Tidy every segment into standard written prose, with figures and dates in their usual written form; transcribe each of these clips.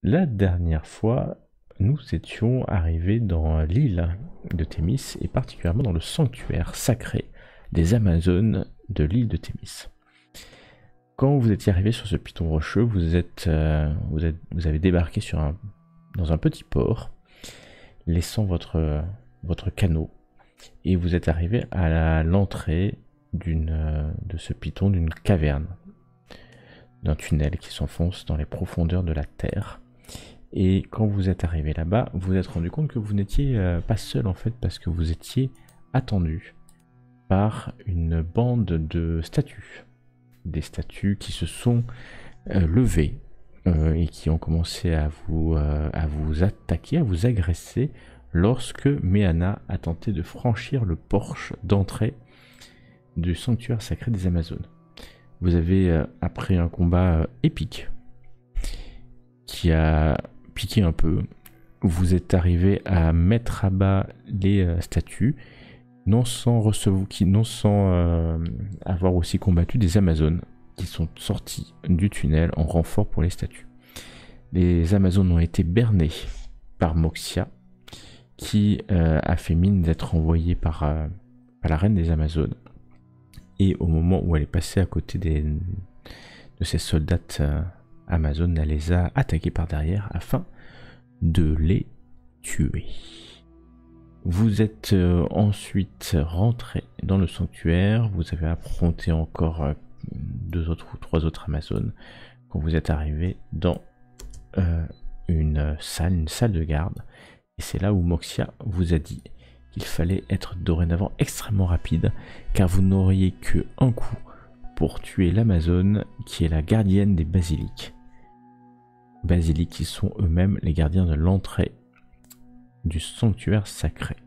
La dernière fois, nous étions arrivés dans l'île de Thémis et particulièrement dans le sanctuaire sacré des Amazones de l'île de Thémis. Quand vous étiez arrivé sur ce piton rocheux, vous avez débarqué dans un petit port, laissant votre canot, et vous êtes arrivé à l'entrée de ce piton, d'une caverne, d'un tunnel qui s'enfonce dans les profondeurs de la terre. Et quand vous êtes arrivé là-bas, vous vous êtes rendu compte que vous n'étiez pas seul en fait, parce que vous étiez attendu par une bande de statues. Des statues qui se sont levées et qui ont commencé à vous attaquer, à vous agresser lorsque Méana a tenté de franchir le porche d'entrée du sanctuaire sacré des Amazones. Vous avez, après un combat épique qui a piqué un peu, vous êtes arrivé à mettre à bas les statues, non sans avoir aussi combattu des Amazones qui sont sortis du tunnel en renfort pour les statues. Les Amazones ont été bernées par Moxia, qui a fait mine d'être envoyée par la reine des Amazones. Et au moment où elle est passée à côté de ces soldats Amazones, elle les a attaqués par derrière afin de les tuer. Vous êtes ensuite rentré dans le sanctuaire, vous avez affronté encore deux autres ou trois autres Amazones quand vous êtes arrivé dans une salle de garde. Et c'est là où Moxia vous a dit qu'il fallait être dorénavant extrêmement rapide, car vous n'auriez que un coup pour tuer l'Amazone qui est la gardienne des basiliques. Basiliques qui sont eux-mêmes les gardiens de l'entrée du sanctuaire sacré.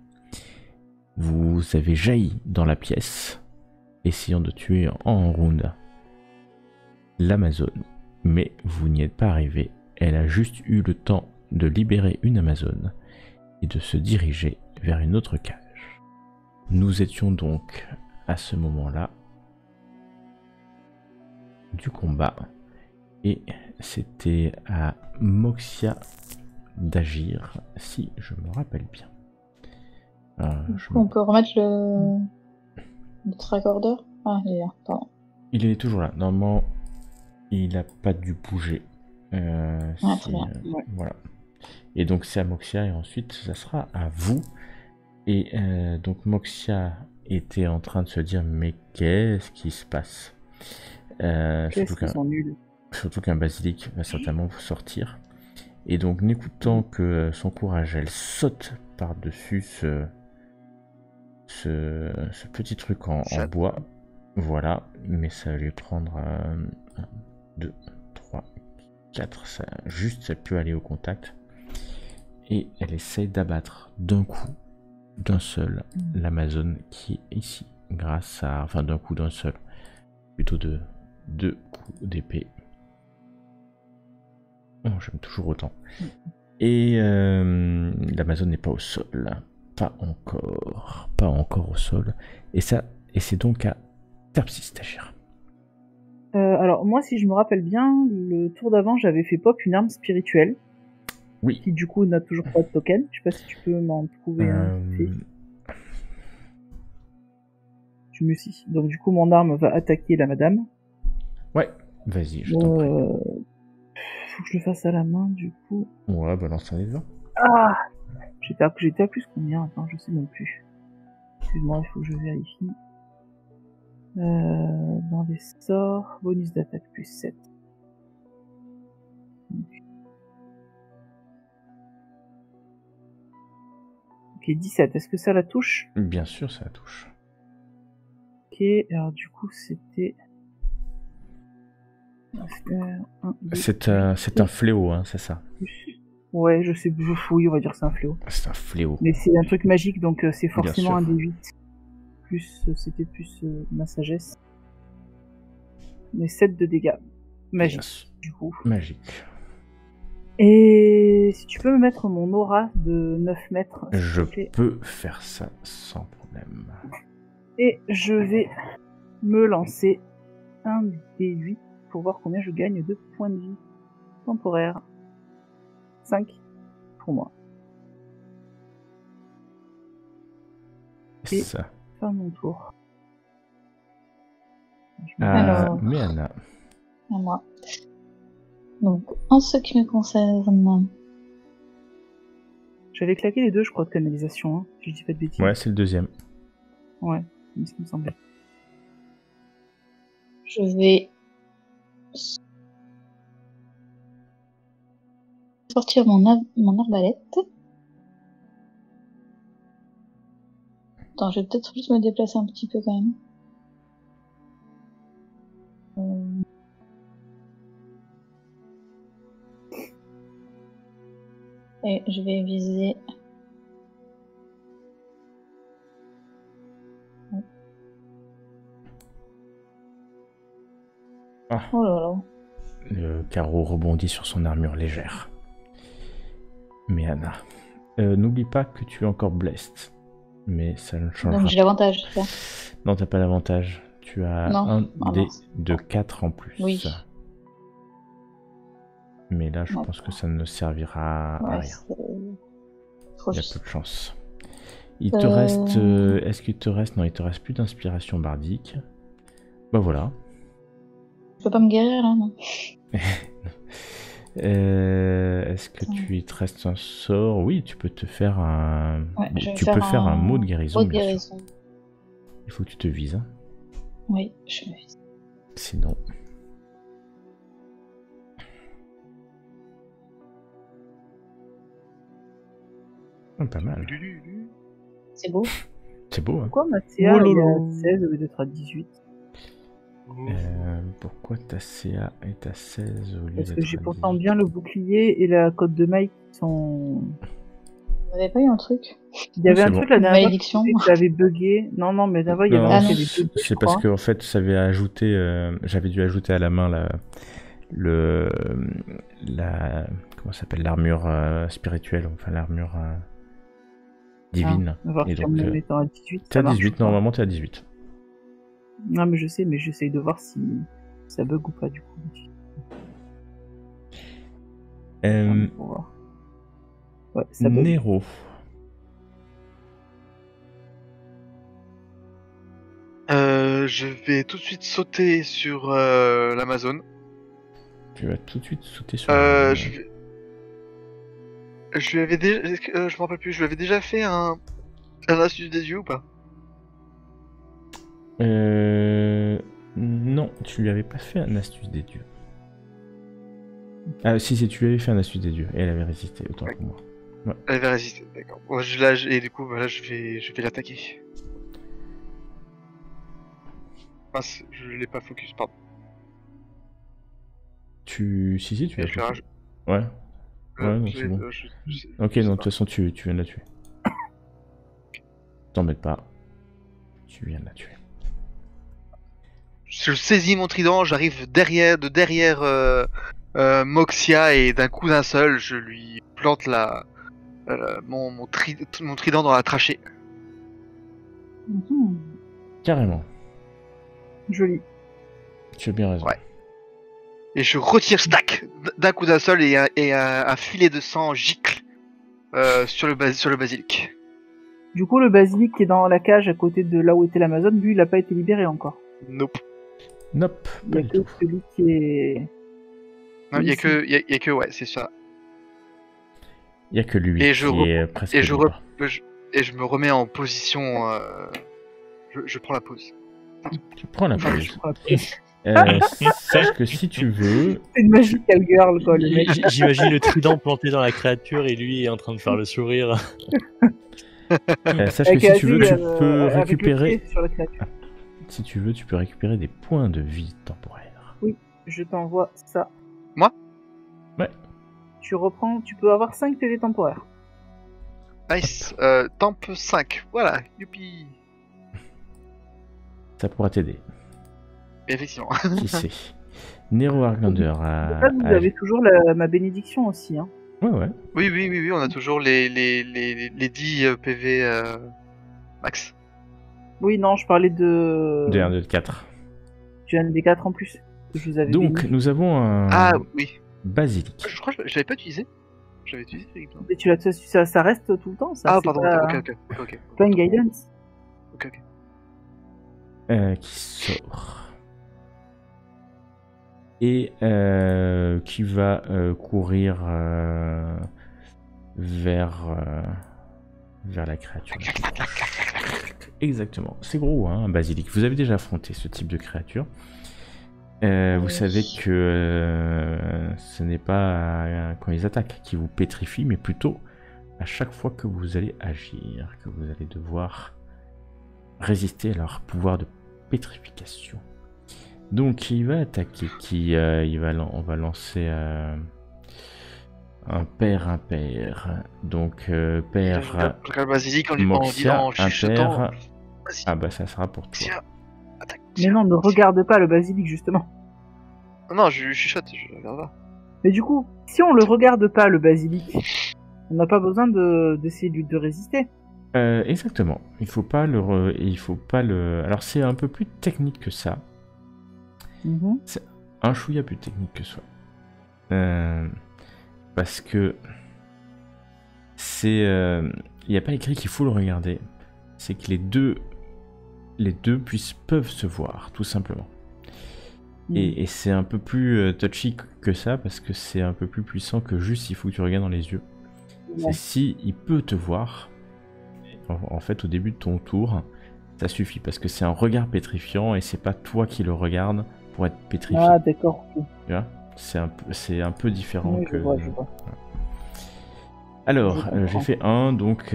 Vous avez jailli dans la pièce, essayant de tuer en round l'Amazone, mais vous n'y êtes pas arrivé. Elle a juste eu le temps de libérer une Amazone et de se diriger vers une autre cage. Nous étions donc à ce moment-là du combat, et c'était à Moxia d'agir, si je me rappelle bien. On peut remettre le tracordeur. Ah, il est là, pardon. Il est toujours là. Normalement, il n'a pas dû bouger. Ouais, très bien. Ouais. Voilà. Et donc c'est à Moxia, et ensuite ça sera à vous. Et donc Moxia était en train de se dire, mais qu'est-ce qui se passe? Surtout qu'un basilic va certainement vous sortir. Et donc n'écoutant que son courage, elle saute par-dessus ce petit truc en bois. Voilà, mais ça va lui prendre 1, 2, 3, 4, ça peut aller au contact. Et elle essaye d'abattre d'un coup, d'un seul, l'Amazone qui est ici, enfin d'un coup d'un seul, plutôt de 2 coups d'épée. Oh, j'aime toujours autant. Et l'Amazone n'est pas au sol, pas encore au sol. Et c'est donc à Terpsis d'agir. Alors moi, si je me rappelle bien, le tour d'avant, j'avais fait pop une arme spirituelle. Oui. Qui du coup n'a toujours pas de token. Je sais pas si tu peux m'en trouver un. Tu me suis. Donc du coup, mon arme va attaquer la madame. Ouais, vas-y, je t'en prie. Faut que je le fasse à la main, du coup. Ouais, balance un des 20. Ah, j'étais à plus combien? Attends, je sais même plus. Excuse-moi, il faut que je vérifie. Dans les sorts, bonus d'attaque plus 7. Ok, 17. Est-ce que ça la touche? Bien sûr, ça la touche. Ok, alors du coup, c'était... C'est un fléau, hein, c'est ça? Ouais, je sais, je fouille, on va dire que c'est un fléau. C'est un fléau. Mais c'est un truc magique, donc c'est forcément un D8. C'était plus ma sagesse. Mais 7 de dégâts. Magique, du coup. Magique. Et si tu peux me mettre mon aura de 9 mètres. Je peux faire ça sans problème. Et je vais me lancer un D8 pour voir combien je gagne de points de vie temporaires. 5 pour moi. Et Ça. faire mon tour. Alors. Méana. À moi. Donc, en ce qui me concerne... J'avais claqué les deux, je crois, de canalisation, hein, si je dis pas de bêtises. Ouais, c'est le deuxième. Ouais, c'est ce qui me semblait. Je vais... sortir mon arbalète. Attends, je vais peut-être juste me déplacer un petit peu quand même. Et je vais viser... Ah. Oh là là. Le carreau rebondit sur son armure légère. Méana. N'oublie pas que tu es encore blessed. Mais ça ne changera pas. Donc j'ai l'avantage, c'est ça? Non, t'as pas l'avantage. Tu as un dé de 4 en plus. Oui. Mais là, je pense que ça ne servira à rien. Il y a peu de chance. Il te reste... Est-ce qu'il te reste... Non, il te reste plus d'inspiration bardique. Bah voilà. Je peux pas me guérir là, non? Est-ce que il te reste un sort? Oui, tu peux te faire un... Ouais, tu peux faire un mot de guérison, mot de bien guérison. sûr. Il faut que tu te vises. Hein. Oui, je me vise. Sinon... Pas mal. C'est beau. C'est beau, hein. Pourquoi ma CA est à 16 au lieu d'être à 18? Pourquoi ta CA est à 16 au lieu d'être à 18? Parce que j'ai pourtant bien le bouclier et la cote de maille qui sont... Vous n'avez pas eu un truc? Il y avait un truc la dernière fois que j'avais bugué. Non, mais d'abord il y avait un truc qui avait bugué. C'est parce que en fait, j'avais dû ajouter à la main comment ça s'appelle, l'armure spirituelle, enfin l'armure divine. Et donc, à 18, t'es à 18, normalement t'es à 18. Non, mais je sais, mais j'essaye de voir si ça bug ou pas du coup. Ouais, ça bug. Nero. Je vais tout de suite sauter sur l'Amazon. Tu vas tout de suite sauter sur l'Amazon. Je lui avais déjà... je me rappelle plus, je lui avais déjà fait un astuce des yeux ou pas? Non, tu lui avais pas fait un astuce des dieux. Ah si, tu lui avais fait un astuce des dieux et elle avait résisté, autant pour moi. Ouais. Elle avait résisté, d'accord. Bon, et du coup, là, je vais l'attaquer. Ah, je l'ai pas focus, pardon. Si, tu l'as focus. Ouais. Ouais, non, c'est bon. Ok, non, de toute façon, tu viens de la tuer. T'embête pas. Tu viens de la tuer. Je saisis mon trident, j'arrive derrière Moxia et d'un coup d'un seul, je lui plante mon trident dans la trachée. Carrément. Joli. Tu as bien raison. Ouais. Et je retire stack d'un coup d'un seul et un filet de sang gicle sur le basilic. Du coup, le basilic qui est dans la cage à côté de là où était l'Amazon, lui, il a pas été libéré encore. Nope. Nope. Il y a que celui qui est... Non, il y a que, ouais, c'est ça. Il y a que lui qui est presque libre. Et je me remets en position... Je prends la pause. Tu prends la pause. Sache que si tu veux... C'est une magie cowgirl, quoi, le mec. J'imagine le trident planté dans la créature et lui est en train de faire le sourire. Sache que si tu veux, tu peux récupérer... Si tu veux, tu peux récupérer des points de vie temporaires. Oui, je t'envoie ça. Moi? Ouais. Tu peux avoir 5 PV temporaires. Nice. Temp 5. Voilà, youpi. Ça pourra t'aider. Effectivement. Qui sait. Nero Arglander a... Vous avez toujours ma bénédiction aussi, hein. Ouais. Oui, on a toujours les 10 PV max. Oui, non, je parlais de... De 1, 2, 4. Tu as un des 4 en plus. Que je vous avais Donc, béni. nous avons un... Ah, oui. Basilic. Je crois que je l'avais pas utilisé. J'avais utilisé Fairy Plant. Et tu ça reste tout le temps, ça. Ah, c'est pardon, pas... ok. Pas une guidance. Ok. Qui sort. Et qui va courir vers la créature. Exactement. C'est gros, hein, un basilic. Vous avez déjà affronté ce type de créature. Vous savez que ce n'est pas quand ils attaquent qui vous pétrifient, mais plutôt à chaque fois que vous allez agir, que vous allez devoir résister à leur pouvoir de pétrification. Donc il va attaquer, on va lancer un pair impair. Donc pair basilic en Moxia, disant, en chuchotant. impair. Ah bah ça sera pour toi. Attaque. Mais non, ne regarde pas le basilic, justement. Non, je chuchote, je regarde pas. Mais du coup, si on le regarde pas, le basilic, on n'a pas besoin d'essayer de résister. Exactement. Il faut pas le. Alors c'est un peu plus technique que ça. C'est un chouïa plus technique que ça. Parce que c'est. Il n'y a pas écrit qu'il faut le regarder. C'est que les deux peuvent se voir, tout simplement. Et c'est un peu plus touchy que ça, parce que c'est un peu plus puissant que juste il faut que tu regardes dans les yeux. C'est si il peut te voir, en fait au début de ton tour, ça suffit, parce que c'est un regard pétrifiant et c'est pas toi qui le regarde pour être pétrifié. Ah d'accord. Tu vois, c'est un peu différent que... Je vois. Alors, j'ai fait un, donc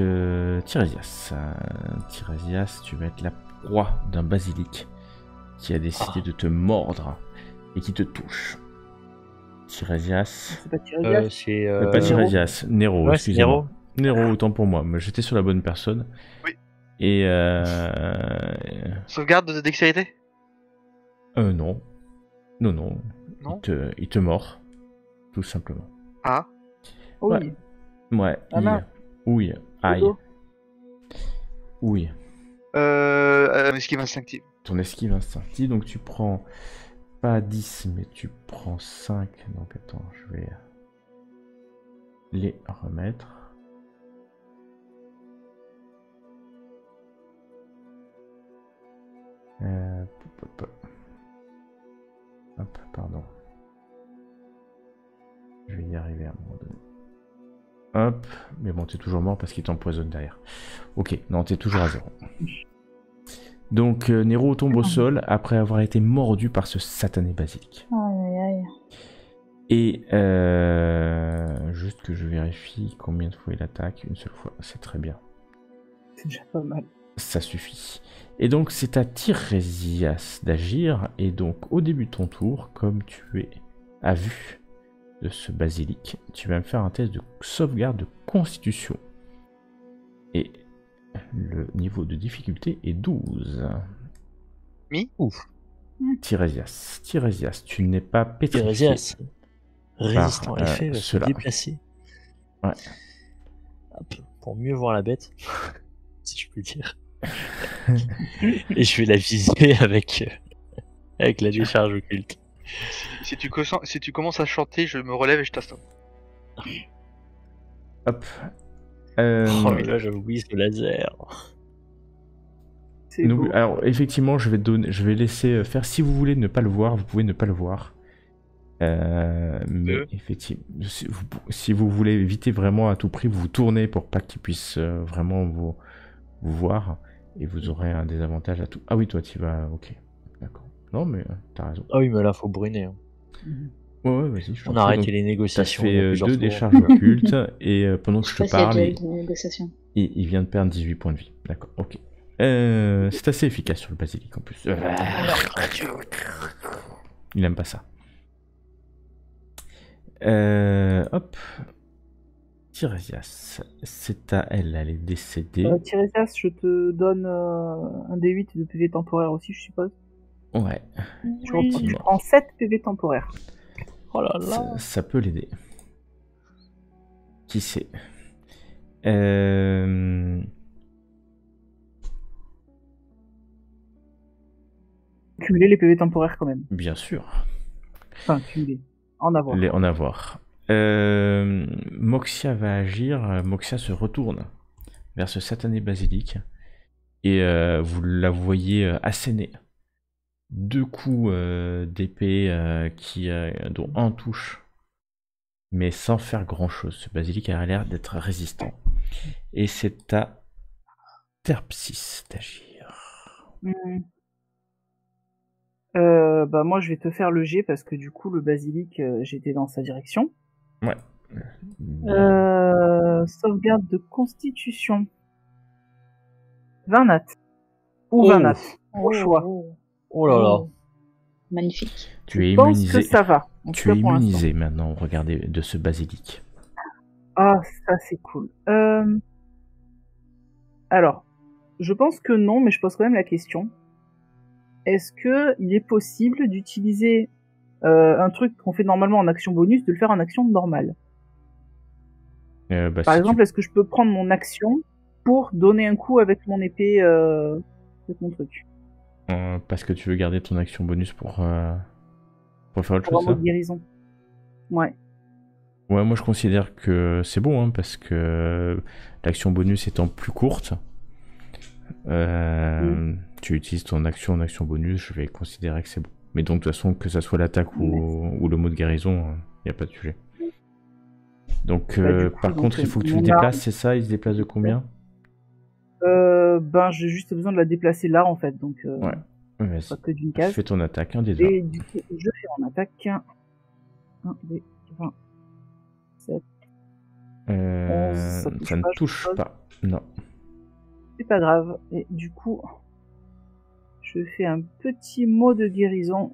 Tiresias. Tiresias, tu vas être la proie d'un basilic qui a décidé de te mordre et qui te touche. Tiresias. C'est pas Tiresias. C'est Pas Tiresias, Nero, ouais, excusez-moi. Nero, autant pour moi, mais j'étais sur la bonne personne. Oui. Et Sauvegarde de dextérité? Non. Non. Non. Il te mord, tout simplement. Ah. Oui. Ouais. Oui. Aïe. Oui. Esquive instinctive. Ton esquive instinctive, donc tu prends pas 10, mais tu prends 5. Donc attends, je vais les remettre. Hop, pardon. Je vais y arriver à un moment donné. Hop, mais bon, t'es toujours mort parce qu'il t'empoisonne derrière. Ok, non, t'es toujours à 0. Donc, Nero tombe au sol après avoir été mordu par ce satané basilic. Aïe. Et juste que je vérifie combien de fois il attaque. Une seule fois, c'est très bien. C'est déjà pas mal. Ça suffit. Et donc, c'est à Tiresias d'agir. Et donc, au début de ton tour, comme tu es à vue de ce basilic, tu vas me faire un test de sauvegarde de constitution. Et le niveau de difficulté est 12. Ouf. Tiresias, tu n'es pas pétrifié. Tiresias. Résistant à l'effet, va se déplacer. Ouais. Hop, pour mieux voir la bête, si je peux dire. Et je vais la viser avec la décharge occulte. Si tu commences à chanter, je me relève et je t'assomme. Hop. Oh mais là j'ai oublié ce laser. Alors effectivement, je vais laisser faire. Si vous voulez ne pas le voir, vous pouvez ne pas le voir. Mais effectivement, si vous voulez éviter vraiment à tout prix, vous vous tournez pour pas qu'il puisse vraiment vous voir, et vous aurez un désavantage à tout. Ah oui, toi tu vas. Ok, d'accord. Non mais t'as raison. Ah oui, mais là faut brûler. Hein. Ouais, vas-y. On a arrêté les négociations. T'as fait 2 décharges occultes et pendant que je te parle, il vient de perdre 18 points de vie. D'accord, ok. C'est assez efficace sur le basilic en plus. Il aime pas ça. Hop. Tiresias, c'est à elle, elle est décédée. Tiresias, je te donne un D8 de PV temporaire aussi, je suppose. Ouais. Tu prends 7 PV temporaires. Oh là là. Ça peut l'aider. Qui sait. Cumuler les PV temporaires quand même. Bien sûr. Enfin, cumuler. En avoir. En avoir. Moxia va agir, Moxia se retourne vers ce satané basilic et vous la voyez asséner 2 coups d'épée dont un touche, mais sans faire grand chose. Ce basilic a l'air d'être résistant. Et c'est à Terpsis d'agir. Bah moi je vais te faire le G parce que du coup le basilic j'étais dans sa direction. Ouais. Sauvegarde de constitution. 20 nat. Ou 20 nat. Au choix. Oh là là. Magnifique. Tu es Je pense immunisé. que ça va. Tu es immunisé maintenant, regardez, de ce basilic. Ah, ça c'est cool. Alors, je pense que non, mais je pose quand même la question. Est-ce que il est possible d'utiliser un truc qu'on fait normalement en action bonus, de le faire en action normale? Par exemple, est-ce que je peux prendre mon action pour donner un coup avec mon épée, avec mon truc? Parce que tu veux garder ton action bonus pour faire autre pour chose, un mot de guérison. Ouais. Ouais, moi je considère que c'est bon, hein, parce que l'action bonus étant plus courte, tu utilises ton action en action bonus, je vais considérer que c'est bon. Mais donc de toute façon, que ça soit l'attaque ou le mot de guérison, il n'y a pas de sujet. Donc par contre, il faut que tu le déplaces, c'est ça? Il se déplace de combien? Ben j'ai juste besoin de la déplacer là en fait, donc ouais, pas que d'une case. Fais ton attaque, un des deux. Et du coup, je fais mon attaque. 1, 2, 20, 7. Ça ne touche pas. Non. C'est pas grave. Et du coup, je fais un petit mot de guérison.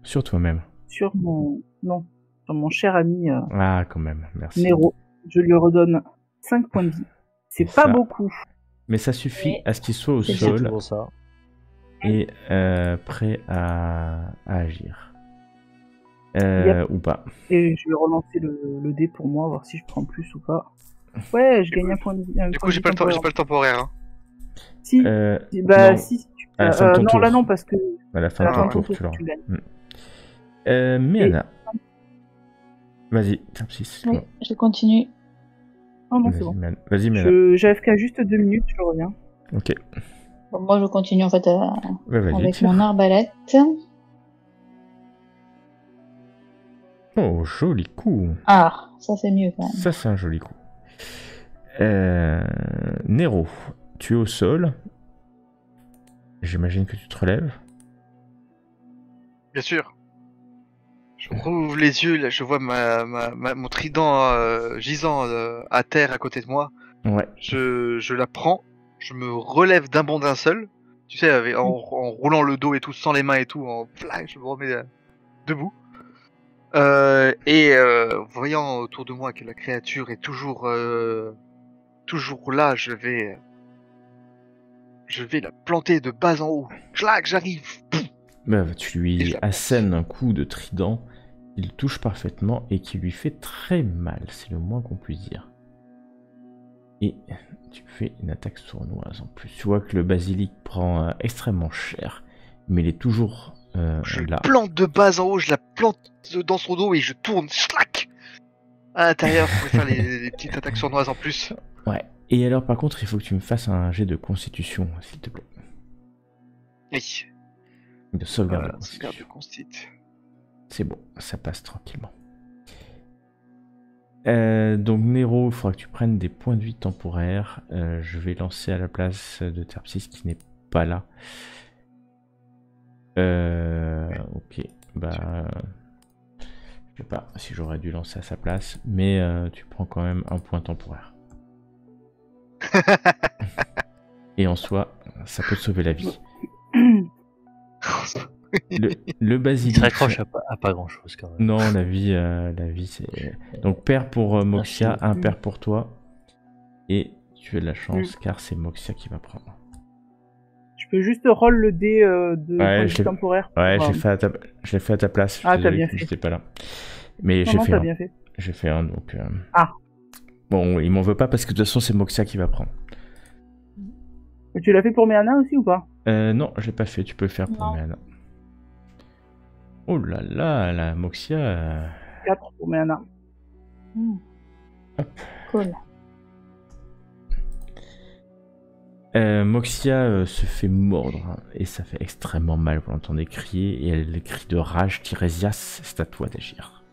Sur toi-même. Sur mon... Non. Sur mon cher ami... Ah, quand même. Merci. Nero. Je lui redonne 5 points de vie. C'est pas beaucoup. Mais ça suffit à ce qu'il soit au sol et prêt à agir. Ou pas. Et je vais relancer le dé pour moi, voir si je prends plus ou pas. Ouais, je gagne un point de vie. Du coup, j'ai pas le temporaire. Hein. Si. Bah, si. À la fin de ton tour. Là, non, parce que. À la fin de ton tour, tu l'auras. Méana. Vas-y, Terpsis. Oui, je continue. Oh non, c'est bon. Vas-y, Méana. J'AFK juste 2 minutes, je reviens. Ok. Bon, moi, je continue en fait avec mon arbalète. Oh, joli coup. Ah, ça c'est mieux quand même. Ça, c'est un joli coup. Nero, tu es au sol. J'imagine que tu te relèves. Bien sûr. Je rouvre les yeux, là, je vois mon trident gisant à terre à côté de moi. Ouais. Je la prends, je me relève d'un bond d'un seul. Tu sais, en roulant le dos et tout, sans les mains et tout, je me remets debout. Voyant autour de moi que la créature est toujours là, je vais la planter de bas en haut. Clac, j'arrive. Bah, tu lui assènes un coup de trident, il touche parfaitement et qui lui fait très mal, c'est le moins qu'on puisse dire. Et tu fais une attaque sournoise en plus. Tu vois que le basilic prend extrêmement cher, mais il est toujours je là. La plante de bas en haut, je la plante dans son dos et je tourne, slack, à l'intérieur pour faire les petites attaques sournoises en plus. Ouais. Et alors par contre, il faut que tu me fasses un jet de constitution, s'il te plaît. Oui. De sauvegarde de constitution. C'est bon, ça passe tranquillement. Donc Nero, il faudra que tu prennes des points de vie temporaires. Je vais lancer à la place de Terpsis qui n'est pas là. Ok, bah... je sais pas si j'aurais dû lancer à sa place, mais tu prends quand même un point temporaire. Et en soi, ça peut te sauver la vie. Le basilic. Il se raccroche à pas grand chose quand même. Non, la vie c'est. Donc, paire pour Moxia, un paire pour toi. Et tu as de la chance car c'est Moxia qui va prendre. Je peux juste roll le dé de temporaire. Ouais, je l'ai fait à ta place. Ah, t'as bien fait. J'étais pas là. Mais j'ai fait un. Bien fait. J'ai fait un donc. Ah. Bon, il m'en veut pas parce que de toute façon c'est Moxia qui va prendre. Et tu l'as fait pour Méana aussi ou pas? Non, j'ai pas fait. Tu peux le faire pour Méana. Oh là là, la Moxia. 4 pour Méana. Cool. Moxia se fait mordre hein, et ça fait extrêmement mal. Vous l'entendez crier et elle crie de rage. Tirésias, c'est à toi d'agir.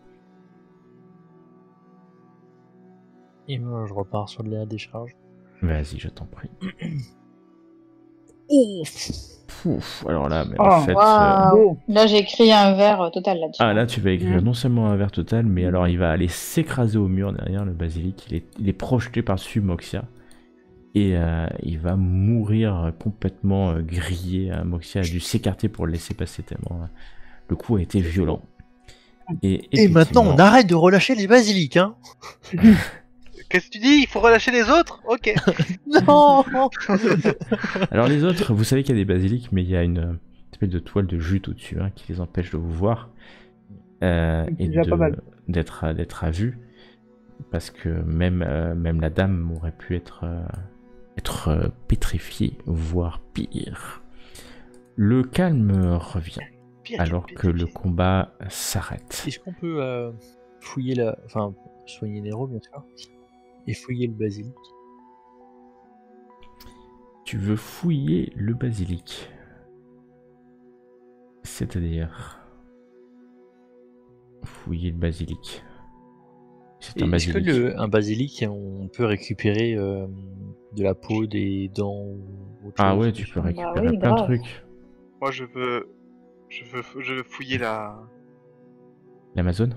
Et moi, je repars sur la décharge. Vas-y, je t'en prie. Ouf. Pouf, alors là, mais Oh, en fait. Waouh. Là, j'ai écrit un verre total là-dessus. Ah là, tu vas écrire Mm. non seulement un verre total, mais alors il va aller s'écraser au mur derrière le basilic. Il est projeté par-dessus Moxia. Et il va mourir complètement grillé. Moxia a dû s'écarter pour le laisser passer tellement le coup a été violent. Et maintenant, on arrête de relâcher les basiliques, hein. Qu'est-ce que tu dis? Il faut relâcher les autres? Ok. Non. Alors les autres, vous savez qu'il y a des basiliques, mais il y a une espèce de toile de jute au-dessus hein, qui les empêche de vous voir et déjà pas mal. d'être à vue. Parce que même la dame aurait pu être pétrifiée, voire pire. Le calme revient, Pire, alors pire, que pire, le pire. combat s'arrête. Est-ce qu'on peut fouiller la... Enfin, soigner Nero, bien sûr. Et fouiller le basilic. Tu veux fouiller le basilic. C'est-à-dire... Fouiller le basilic. C'est un Est-ce que basilic. un basilic, on peut récupérer de la peau, des dents ou autre Ah chose ouais, dessus tu peux récupérer oui, plein de grave. trucs. Moi, je veux fouiller L'Amazon.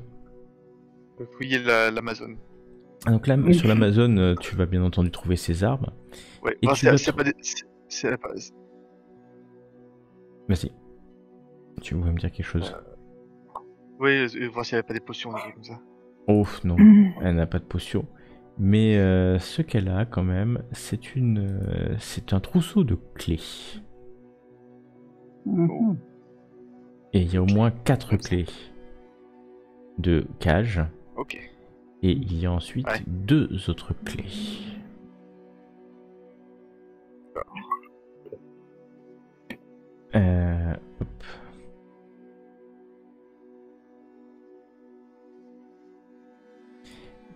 l'Amazon. Ah, donc là, Oui. sur l'Amazon, tu vas bien entendu trouver ses armes. Ouais. Et Non, tu vas c'est pas des... c'est pas... Vas-y. Tu voulais me dire quelque chose? Oui, voir s'il y avait pas des potions, des trucs comme ça. Oh non, elle n'a pas de potion. Mais ce qu'elle a quand même, c'est un trousseau de clés. Mhm. Et il y a au moins 4 clés de cage. Ok. Et il y a ensuite Ouais. 2 autres clés. Hop.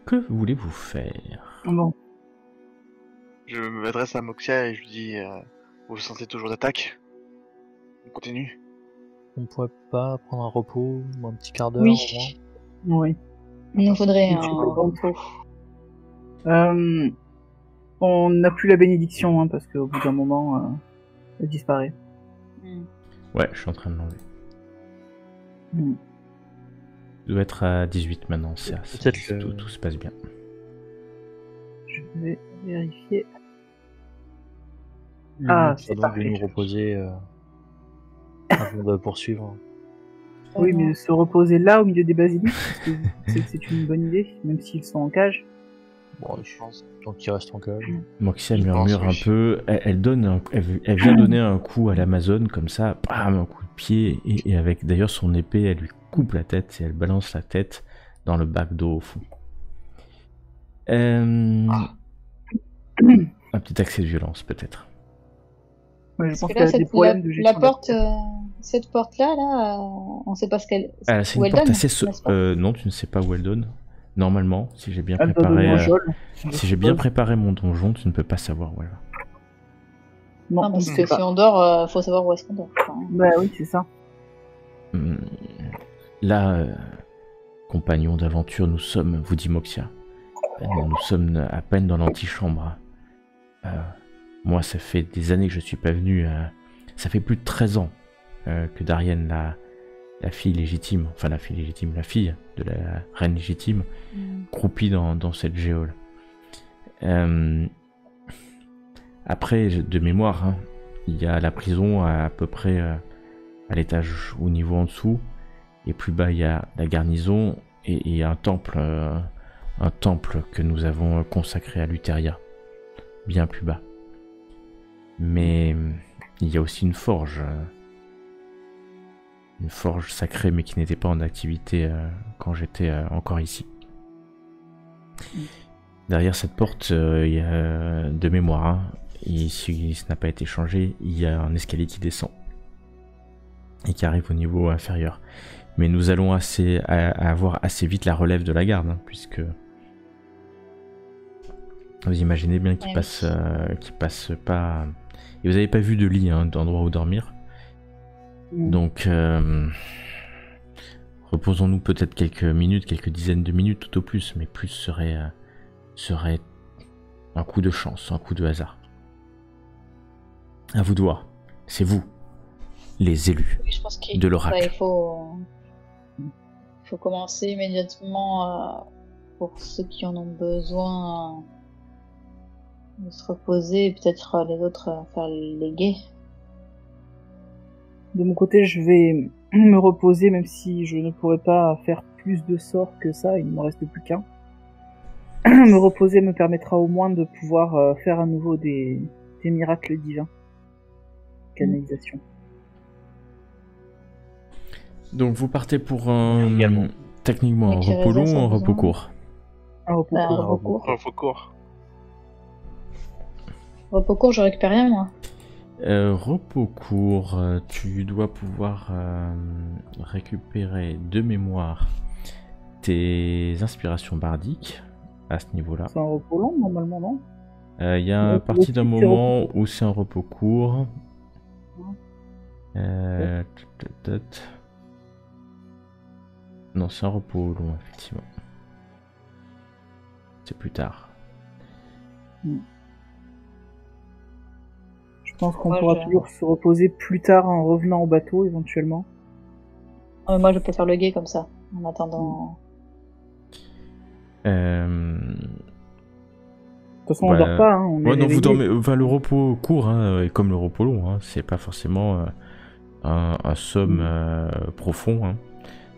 Que voulez-vous faire? Bon. Je m'adresse à Moxia et je lui dis vous vous sentez toujours d'attaque? On continue? On pourrait pas prendre un repos, ou un petit quart d'heure Oui. au moins. Oui. Il nous faudrait Je un suis contente. repos. On n'a plus la bénédiction, hein, parce qu'au bout d'un moment, elle disparaît. Ouais, je suis en train de l'enlever. Mm. Il doit être à 18 maintenant, Peut-être tout se passe bien. Je vais vérifier. Lui Ah, dit c'est donc parfait. de nous reposer avant de poursuivre. Oui, mais se reposer là, au milieu des basiliques, parce que c'est une bonne idée, même s'ils sont en cage. Bon, Je pense. tant qu'il reste en cage. Moxia Je murmure pense, oui. un peu, elle vient donner un coup à l'Amazone comme ça, bam, un coup de pied, et avec d'ailleurs son épée, elle lui coupe la tête et elle balance la tête dans le bac d'eau au fond. Ah. Un petit accès de violence peut-être. Ouais, je Parce pense que qu'elle là, a des problèmes de la gestion. porte, cette porte-là, on sait pas ce qu'elle. Ah, c'est où une elle porte donne, assez... n'est-ce pas non, tu ne sais pas où elle donne. Normalement, si j'ai bien Elle doit donner préparé... un geôle, je si j'ai bien suppose. préparé mon donjon, tu ne peux pas savoir où elle va. Non, Non, on parce ne que sait pas. si on dort, faut savoir où est-ce qu'on dort. Enfin, Bah oui, c'est ça. Là, compagnons d'aventure, nous sommes, vous dit Moxia, nous sommes à peine dans l'antichambre. Moi, ça fait des années que je suis pas venu. Ça fait plus de 13 ans que Darienne, la fille légitime, enfin la fille de la reine légitime, croupit dans cette géole. Après, de mémoire, hein, il y a la prison à peu près à l'étage au niveau en dessous, et plus bas il y a la garnison et un temple que nous avons consacré à Luteria, bien plus bas. Mais il y a aussi une forge sacrée, mais qui n'était pas en activité quand j'étais encore ici. Derrière cette porte, il y a de mémoire, hein, et si ce n'a pas été changé, il y a un escalier qui descend et qui arrive au niveau inférieur. Mais nous allons avoir assez vite la relève de la garde, hein, puisque Vous imaginez bien qu'il passe pas... Et vous n'avez pas vu de lit, hein, d'endroit où dormir. Donc, reposons-nous peut-être quelques minutes, quelques dizaines de minutes tout au plus, mais plus serait un coup de chance, un coup de hasard. À vous de voir. C'est vous, les élus Je pense qu'il de l'oracle. il faut commencer immédiatement pour ceux qui en ont besoin de se reposer et peut-être les autres faire les guets. De mon côté, je vais me reposer, même si je ne pourrais pas faire plus de sorts que ça, il ne me reste plus qu'un. Me reposer me permettra au moins de pouvoir faire à nouveau des miracles divins. Canalisation. Donc vous partez pour Également. techniquement un Mais qui repos long reste ou un à repos besoin. court? Un repos Un court. repos court. Repos court. Repos court, je récupère rien, moi. Repos court, tu dois pouvoir récupérer de mémoire tes inspirations bardiques à ce niveau-là. C'est un repos long, normalement, non? Il y a Le à partir d'un petit moment repos. où c'est un repos court. Ouais. Non, c'est un repos long, effectivement. C'est plus tard. Je pense qu'on Moi, pourra je- toujours se reposer plus tard en revenant au bateau, éventuellement. Moi, je peux faire le guet comme ça, en attendant. Euh, De toute façon, on Bah, dort pas, hein, on est Ouais, non, vous réveillés. dormez. Enfin, le repos court, hein, est comme le repos long, hein, c'est pas forcément un somme profond, hein,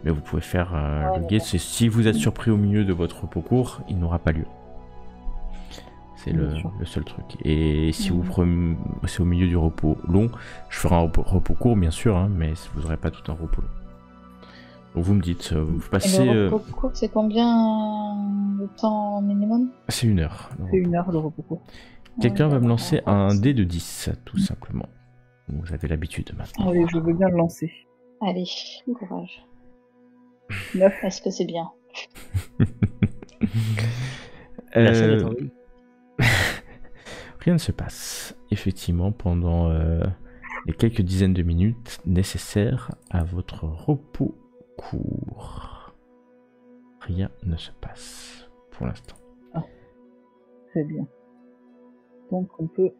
mais vous pouvez faire Ouais, le guet. C'est si vous êtes surpris au milieu de votre repos court, il n'aura pas lieu. C'est Bien sûr. le seul truc. Et si vous prenez, c'est au milieu du repos long, je ferai un repos court, bien sûr, hein, mais vous n'aurez pas tout un repos long. Donc vous me dites, vous Et passez. le repos court, c'est combien de temps minimum? C'est 1 heure. le C'est repos. 1 heure le repos court. Quelqu'un va me lancer Ouais, un ouais. dé de 10, tout simplement. Vous avez l'habitude maintenant. Allez, je veux bien le lancer. Allez, courage. 9. Est-ce que c'est bien? Merci Euh, d'être en vie. Rien ne se passe, effectivement, pendant les quelques dizaines de minutes nécessaires à votre repos court. Rien ne se passe pour l'instant. Très bien. Donc on peut...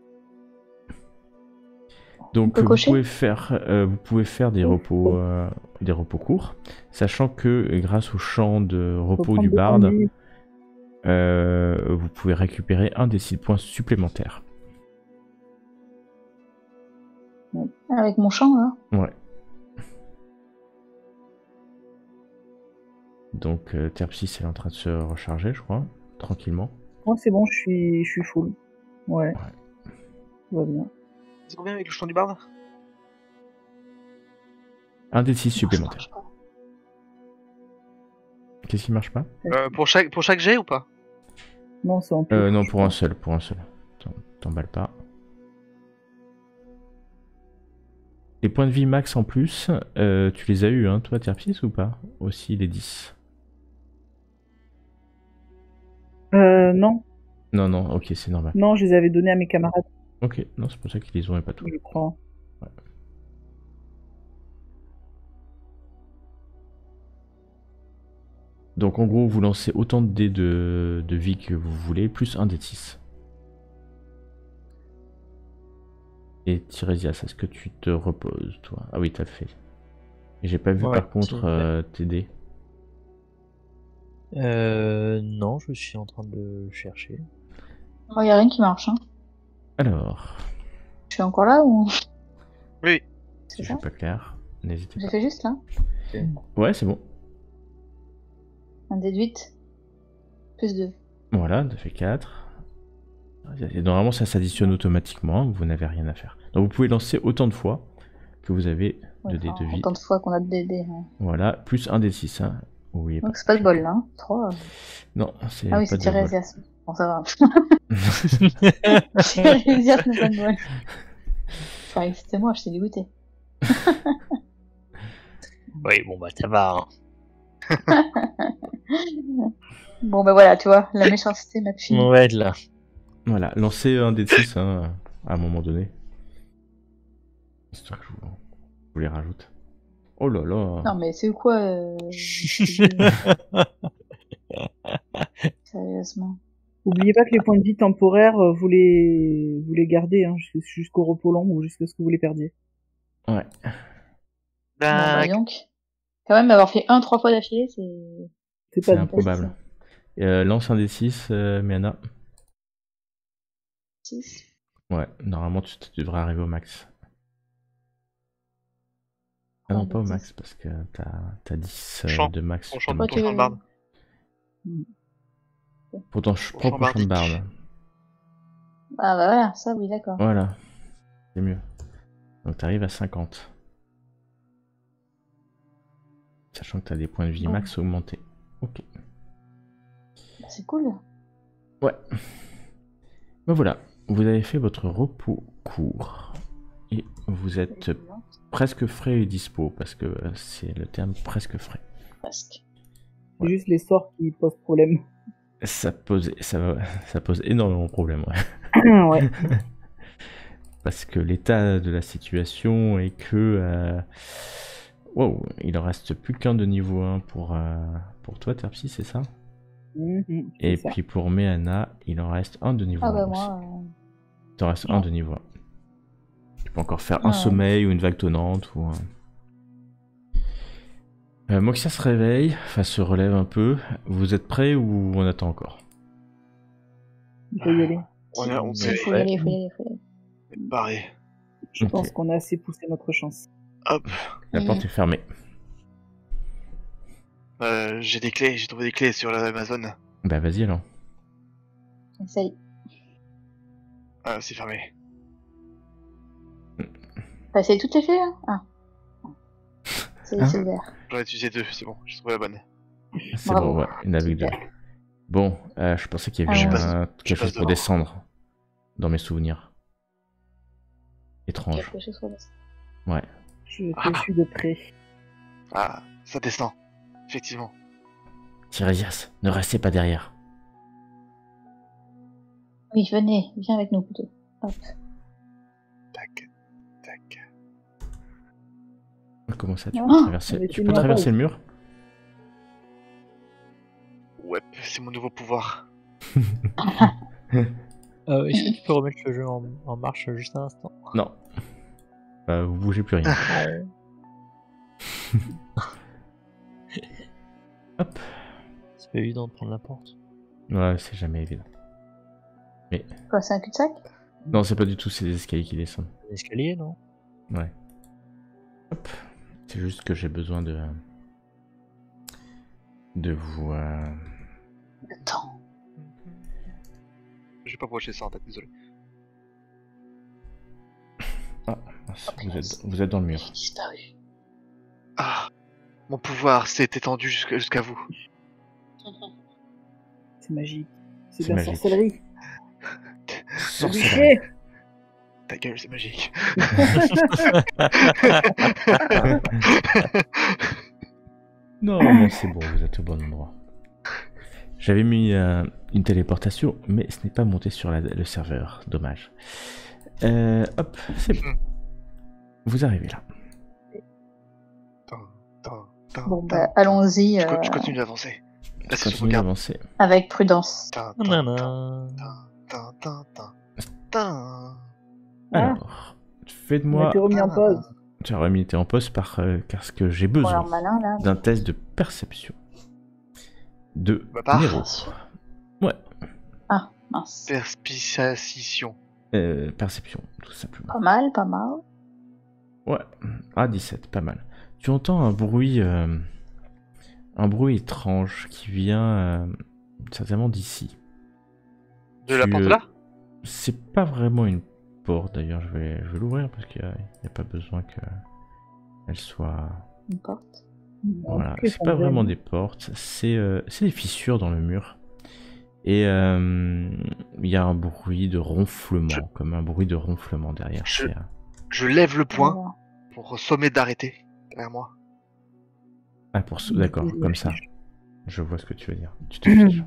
Donc peut vous cocher pouvez faire des repos courts, sachant que grâce au champ de faut repos prendre du deux barde, ennuis. vous pouvez récupérer un des 6 points supplémentaires. Avec mon champ, là? Ouais. Donc Terpsis elle est en train de se recharger, je crois, tranquillement. Moi c'est bon, je suis full. Ouais. Tout va bien. C'est combien avec le champ du barde? Un des 6 Non, ça supplémentaires. marche pas. Qu'est-ce qui marche pas? Pour chaque jet ou pas? Non, c'est en tout. Non, pour un seul. T'emballes pas. Les points de vie max en plus, tu les as eu, hein, toi, Terpsis, ou pas? Aussi les 10. Non. Non, ok, c'est normal. Non, je les avais donnés à mes camarades, Ok, non, c'est pour ça qu'ils les ont pas tous. je crois. Donc en gros, vous lancez autant de dés de vie que vous voulez, plus un dé de 6. Et Tirésias, est-ce que tu te reposes, toi? Ah oui, t'as le fait. Et j'ai pas vu Ouais, par s'il contre vous plaît. tes dés. Non, je suis en train de le chercher. Moi, y a rien qui marche, hein. Alors, Je suis encore là ou? Oui. si C'est je ça? suis pas clair, n'hésitez J'ai pas. fait juste là. Ouais, c'est bon. Un déduite. Plus 2. Voilà, ça fait 4. Et normalement, ça s'additionne automatiquement, hein, vous n'avez rien à faire. Donc vous pouvez lancer autant de fois que vous avez de dés de vie. Autant de fois qu'on a de DD. Ouais. Voilà, plus un des 6. Hein. Oubliez pas. Donc c'est pas de bol là, hein. 3. Non, c'est Ah oui, pas c'est de bol. Tirésias. Bon, ça va. Tirésias n'est pas de bol. Enfin, c'était moi, je t'ai dégoûté. Oui, bon bah ça va. Hein. Bon, bah voilà, tu vois, la méchanceté m'a fini. On va être là. Voilà, lancez un des 6 hein, à un moment donné. Histoire que je vous les rajoute. Oh là là. Non, mais c'est quoi sérieusement. Oubliez pas que les points de vie temporaires, vous les gardez hein, jusqu'au repos long ou jusqu'à ce que vous les perdiez. Ouais. Bah, donc. Quand même, avoir fait 3 fois d'affilée, c'est. C'est C'est pas improbable. Lance un des 6, Miana. 6. Ouais, normalement tu devrais arriver au max. Ah non, pas au max, parce que t'as 10 Chant. de max. Ton chant Toi, tu de barde. Pour ton Ton propre chant champ de barde. Ah bah voilà, ça oui, d'accord. Voilà, c'est mieux. Donc t'arrives à 50. Sachant que t'as des points de vie Bon. max augmentés. Ok. Bah, c'est cool. Ouais. Ben voilà, vous avez fait votre repos court. Et vous êtes presque frais et dispo, parce que c'est le terme presque frais. Presque. C'est juste les sorts qui posent problème. Ça pose énormément de problèmes, ouais. Ouais. Parce que l'état de la situation est que... wow, il en reste plus qu'un de niveau 1 pour toi, Terpsy, c'est ça? C'est Et ça. puis pour Meana, il en reste un de niveau Ah 1 bah aussi. moi. Il t'en reste un de niveau 1. Tu peux encore faire un Ouais. sommeil ou une vague tonnante ou... Moxia se réveille, enfin se relève un peu. Vous êtes prêts ou on attend encore? Il faut y aller. On Il faut y aller, faut y aller, faut y aller. est barré. Je Ok. pense qu'on a assez poussé notre chance. Hop. La porte est fermée. J'ai des clés, j'ai trouvé des clés sur l'Amazon. Bah vas-y alors. Essaye. C'est fermé. T'as essayé toutes les clés là? Ah. C'est Hein ouvert. J'en ai utilisé 2, c'est bon, j'ai trouvé la bonne. C'est Bravo. bon, ouais, il y en avait que 2. Super. Bon, je pensais qu'il y Ah, avait je quelque passe chose pour devant. descendre dans mes souvenirs. Étrange. Quelque chose pour ça. Ouais. Je te suis de près. Ah, ça descend. Effectivement. Tiresias, ne restez pas derrière. Oui, venez, viens avec nous plutôt. Hop. Tac, tac. Comment ça, tu Oh, peux traverser, on était tu peux mis en traverser pause. le mur? Ouais, c'est mon nouveau pouvoir. Est-ce que tu peux remettre le jeu en marche juste un instant? Non. Vous bougez plus rien. Hop. C'est pas évident de prendre la porte. Ouais, c'est jamais évident. Quoi, c'est un cul-de-sac? Non, c'est pas du tout, c'est des escaliers qui descendent. Un escalier, non? Ouais. Hop. C'est juste que j'ai besoin de vous... Attends. J'ai pas broché ça en tête, désolé. Ah, mince, vous êtes dans le mur. J'ai disparu. Ah, mon pouvoir s'est étendu jusqu'à vous. C'est magique. C'est C'est de la magique. sorcellerie. Sorcellerie. Boucher. Ta gueule, c'est magique. Non, non, c'est bon, vous êtes au bon endroit. J'avais mis une téléportation, mais ce n'est pas monté sur le serveur. Dommage. Hop, c'est bon. Vous arrivez là. Bon, bah, allons-y Je continue d'avancer. Là, c'est Continuez d'avancer. avec prudence. Nanana. Alors, On a faites-moi... été remis en pause. Tu as remis en poste parce que j'ai Bon, besoin alors malin là. d'un test de perception. De Bah, par- Nero. Ouais, Ah, mince. Perspiciation. perception, tout simplement. Pas mal, pas mal. Ouais, ah 17, pas mal. Tu entends un bruit étrange qui vient certainement d'ici. De la Tu, porte là? C'est pas vraiment une porte d'ailleurs, je vais l'ouvrir parce qu'il n'y a pas besoin qu'elle soit... Une porte. Voilà, c'est pas vraiment des portes, c'est des fissures dans le mur. Et il y a un bruit de ronflement, comme un bruit de ronflement derrière. Je- C'est, Je lève le poing Alors, pour sommer d'arrêter derrière moi. Ah, d'accord, Oui, comme oui. ça. Je vois ce que tu veux dire. Tu te fiches.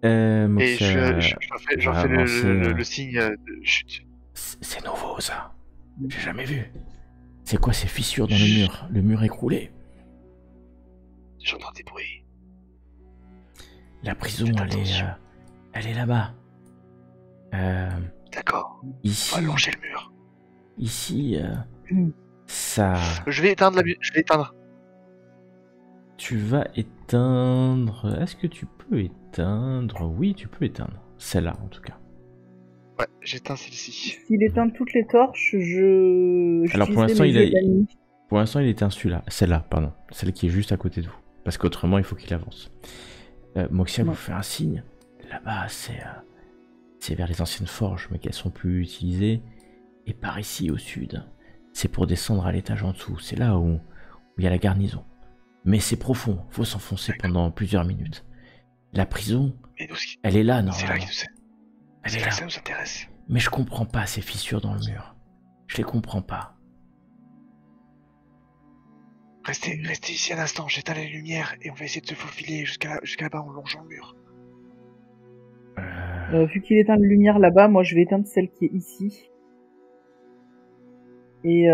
Et Moxia j'en va fais avancer, le signe de chut. C'est nouveau ça. J'ai jamais vu. C'est quoi ces fissures dans le mur? Le mur écroulé. J'entends des bruits. La prison, Faites elle est, attention. elle est là-bas. D'accord. On Ici, va longer le mur. ici, Hmm. ça. Je vais éteindre je vais éteindre. Tu vas éteindre. Est-ce que tu peux éteindre? Oui, tu peux éteindre. Celle-là, en tout cas. Ouais, j'éteins celle-ci. S'il éteint toutes les torches, je. Alors, pour j'utiliserai l'instant, mes yeux de la nuit. Pour l'instant, il éteint celui-là. Celle-là, pardon. Celle qui est juste à côté de vous. Parce qu'autrement, il faut qu'il avance. Moxia Ouais. vous fait un signe. Là-bas, c'est vers les anciennes forges, mais qu'elles sont plus utilisées. Et par ici, au sud, c'est pour descendre à l'étage en dessous. C'est là où il y a la garnison. Mais c'est profond. Faut s'enfoncer pendant plusieurs minutes. La prison, Mais nous, elle est là, c'est là, normalement. Elle c'est est là là. que ça nous intéresse. Mais je comprends pas ces fissures dans le mur. Je les comprends pas. Restez ici un instant, j'éteins les lumières et on va essayer de se faufiler jusqu'à là-bas en longeant le mur. Vu qu'il éteint la lumière là-bas, moi je vais éteindre celle qui est ici. Et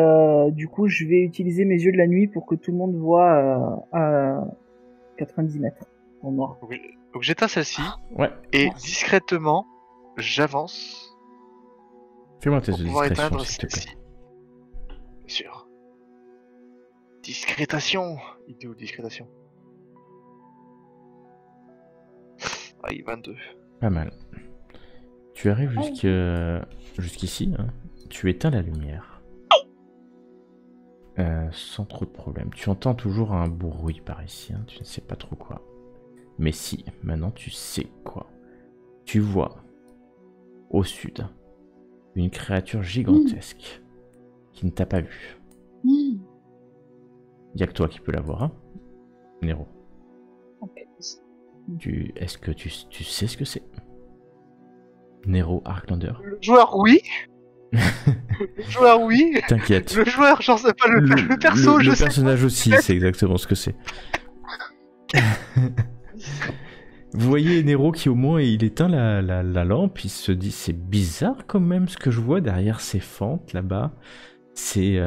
du coup, je vais utiliser mes yeux de la nuit pour que tout le monde voit à 90 mètres en noir. Donc j'éteins celle-ci Ouais. et discrètement, j'avance Fais-moi un test pour de pouvoir discrétion, éteindre s'il te plaît. celle-ci. Bien sûr. Discrétation. Il était où discrétation? Ah, il est 22. Pas mal. Tu arrives jusqu'ici, hein. Tu éteins la lumière. Sans trop de problème. Tu entends toujours un bruit par ici, hein. Tu ne sais pas trop quoi. Mais si, maintenant tu sais quoi. Tu vois, au sud, une créature gigantesque qui ne t'a pas vu. Hmm. Il y a que toi qui peux la voir, hein, Nero. Ok. Est-ce que tu sais ce que c'est? Nero Arklander. Le joueur, oui. Le joueur, oui. T'inquiète. Le joueur, j'en sais pas. Le perso, le je sais. personnage aussi, c'est exactement ce que c'est. Vous voyez Nero qui au moins il éteint la lampe, il se dit c'est bizarre quand même ce que je vois derrière ces fentes là-bas. C'est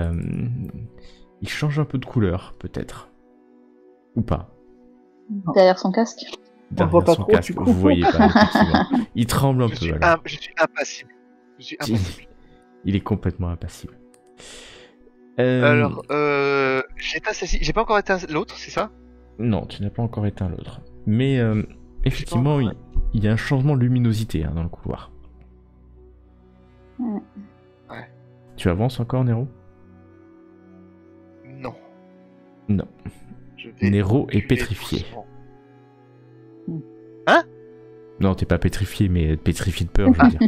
il change un peu de couleur peut-être ou pas. Derrière son casque. Derrière voit pas son trop, casque, du coup. vous voyez pas effectivement. Il tremble un peu. Alors. Je suis impassible. Je suis impassible. Il est complètement impassible. Alors, j'éteins celle-ci. J'ai pas encore éteint l'autre, c'est ça? Non, tu n'as pas encore éteint l'autre. Mais effectivement, encore- il y a un changement de luminosité, hein, dans le couloir. Mm. Ouais. Tu avances encore, Nero? Non. Non. Je vais Nero est reculer pétrifié. doucement. Non, t'es pas pétrifié, mais pétrifié de peur, je veux dire.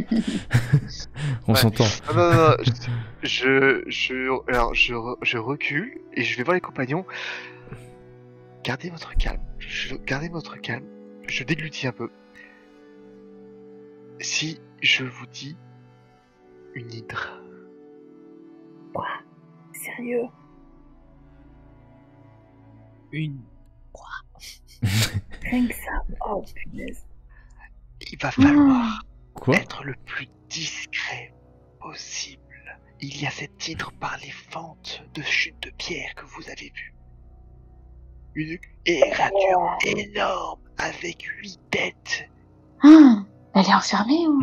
On Ouais. s'entend. Non. Alors, je recule et je vais voir les compagnons. Gardez votre calme. Gardez votre calme. Je déglutis un peu. Si je vous dis une hydre. Sérieux? Une. Rien que ça. Oh punaise. Il va falloir Quoi? être le plus discret possible. Il y a cette hydre par les fentes de chute de pierre que vous avez vues. Une créature énorme avec 8 têtes. Ah, elle est enfermée ou...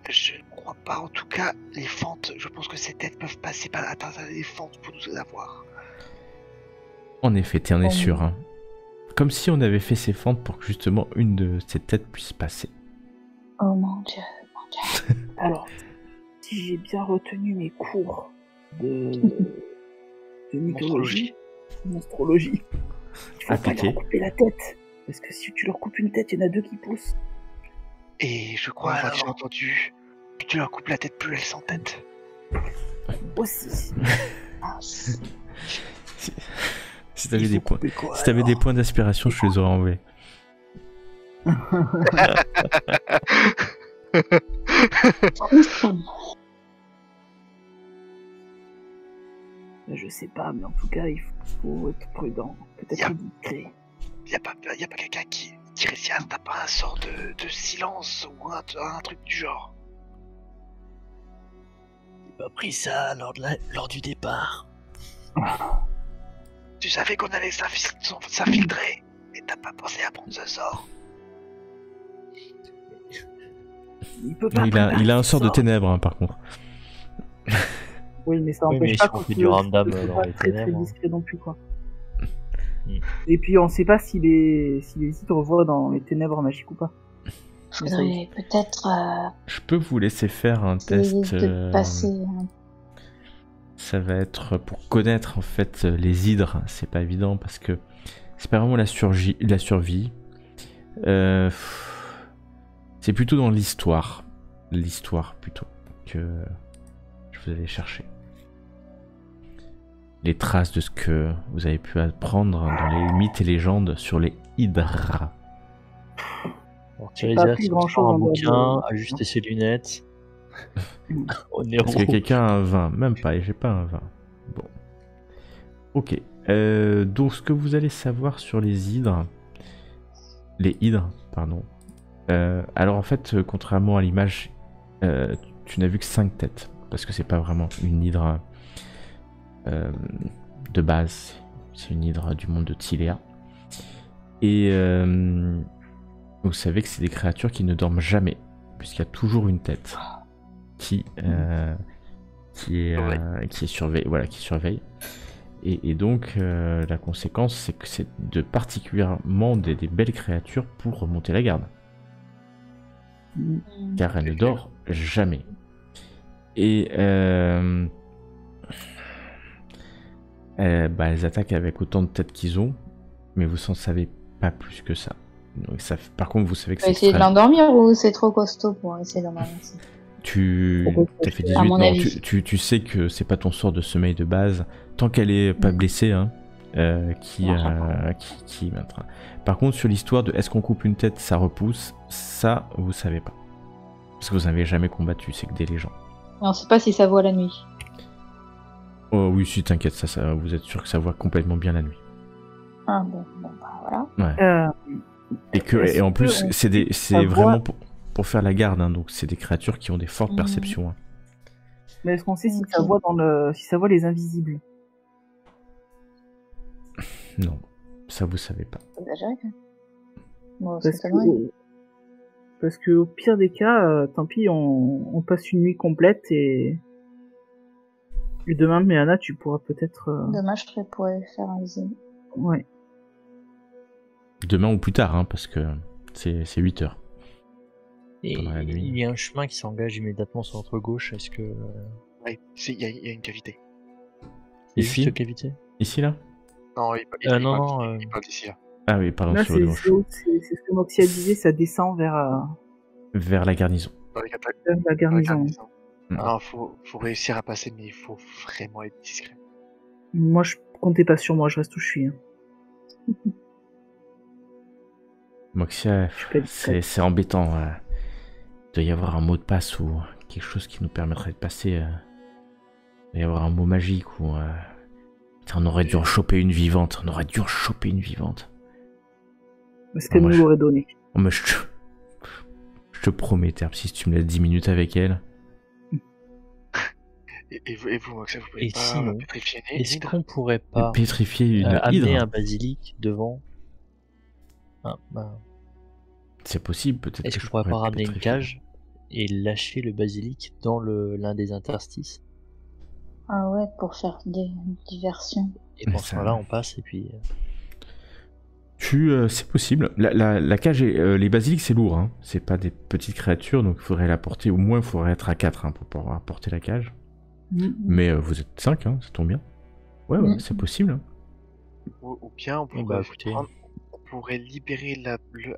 Je ne crois pas, en tout cas, les fentes, je pense que ces têtes peuvent passer par à travers les fentes pour nous avoir. En effet, t'en es Oh. sûr. Hein. Comme si on avait fait ces fentes pour que justement une de ces têtes puisse passer. Oh mon dieu, mon dieu. Alors, si j'ai bien retenu mes cours de mythologie, monstrologie, il faut pas Appliqué. leur couper la tête. Parce que si tu leur coupes une tête, il y en a deux qui poussent. Et je crois avoir Alors. déjà entendu, plus tu leur coupes la tête, plus elles s'entêtent. Aussi. Si t'avais des points, si t'avais des points d'aspiration, je te les aurais enlevés. Je sais pas, mais en tout cas, il faut être prudent. Yeah. Peut-être discret. Y a pas quelqu'un qui Tiresias, t'as pas un sort de silence ou un truc du genre? J'ai pas pris ça lors du départ. Tu savais qu'on allait s'infiltrer et t'as pas pensé à prendre ce sort? Il peut pas Il a un sort de ténèbres, hein, par contre. Oui, mais ça Oui, empêche mais pas si on qu'on fait se- du random qu'on soit dans pas les très très ténèbres. discret non plus, quoi. Mm. Et puis on sait pas si les hydres voient dans les ténèbres magiques ou pas. Mais ça y est. Faudrait peut-être Je peux vous laisser faire un test. essayer de passer. Ça va être pour connaître en fait les hydres. C'est pas évident parce que c'est pas vraiment la survie. C'est plutôt dans l'histoire. L'histoire plutôt que je vous allais chercher. Les traces de ce que vous avez pu apprendre dans les mythes et légendes sur les hydres. Alors, J'ai pas Tiresias, appris il grand-chose sort un en dehors bouquin, de- ajuster ses lunettes. Au Est-ce Nero. que quelqu'un a un vin? Même pas, et j'ai pas un vin. Bon. Ok. Donc ce que vous allez savoir sur les hydres. Les hydres, pardon. Alors en fait, contrairement à l'image, tu n'as vu que 5 têtes. Parce que c'est pas vraiment une hydre de base. C'est une hydre du monde de Tilea. Et vous savez que c'est des créatures qui ne dorment jamais. Puisqu'il y a toujours une tête qui surveille. Voilà, qui surveille. Et donc, la conséquence, c'est que c'est de particulièrement des belles créatures pour remonter la garde. Car elle ne dort jamais. Et elles attaquent avec autant de têtes qu'ils ont, mais vous n'en savez pas plus que ça. Donc, par contre, vous savez que On va c'est essayer de l'endormir ou c'est trop costaud pour essayer d'endormir ça? Tu as fait 18, À mon non, avis. tu sais que c'est pas ton sort de sommeil de base, tant qu'elle est pas blessée, hein, qui maintient. Par contre, sur l'histoire de est-ce qu'on coupe une tête, ça repousse, ça, vous savez pas. Parce que vous n'avez jamais combattu, c'est que des légendes. Mais on sait pas si ça voit la nuit. Oh oui, si, t'inquiète, ça, vous êtes sûr que ça voit complètement bien la nuit. Ah bon, bah voilà. Ouais. Et en plus, c'est ça vraiment voit- pour faire la garde, hein, donc c'est des créatures qui ont des fortes perceptions. Hein. Mais est-ce qu'on sait si Ok. ça voit si ça voit les invisibles? Non, ça vous savez pas. C'est exagéré quand même. Bon, ça Parce s'étonnerait. parce que au pire des cas, tant pis, on passe une nuit complète et demain, Méana, tu pourras peut-être. Dommage que je pourrais faire invisible. Ouais. Demain ou plus tard, hein, parce que c'est 8 heures. Et Pendant la nuit. il y a un chemin qui s'engage immédiatement sur notre gauche. Est-ce que. Ouais, il y a une cavité. C'est Ici juste cavité? Ici, là? Non, non, il parle d'ici là. Ah oui, pardon, Là, sur le gauche. c'est ce que Moxie a disait, ça descend Vers la garnison. Dans les cata- vers la dans la garnison. garnison. Mm. Non, faut réussir à passer, mais il faut vraiment être discret. Moi, je comptais pas sur moi, je reste où je suis. Hein. Moxia, Je suis pas discret. c'est embêtant. Il doit y avoir un mot de passe ou quelque chose qui nous permettrait de passer. Il doit y avoir un mot magique ou. Putain, on aurait dû en choper une vivante. On aurait dû en choper une vivante. Parce qu'elle moi, nous je- l'aurait donné. Oh, mais je te promets, Terp, si tu me laisses 10 minutes avec elle. Et vous, Moxia, vous pouvez Et pas sinon, pétrifier une Est-ce hydre? qu'on pourrait pas Pétrifier une amener hydre. un basilic devant? Ah, bah, C'est possible, peut-être. est-ce que qu'on je pourrait pas pourrais ramener une pétrifier. cage et lâcher le basilic dans l'un des interstices? Ah ouais, pour faire des diversions. Et Mais pour ce ça- moment-là, on passe et puis. C'est possible. La cage, les basiliques, c'est lourd. Hein. C'est pas des petites créatures, donc il faudrait la porter. Au moins, il faudrait être à 4 hein, pour pouvoir porter la cage. Mais vous êtes 5, hein, ça tombe bien. Ouais, Mm. c'est possible. Hein. Ou bien on bah, pourrait, écoutez. on pourrait libérer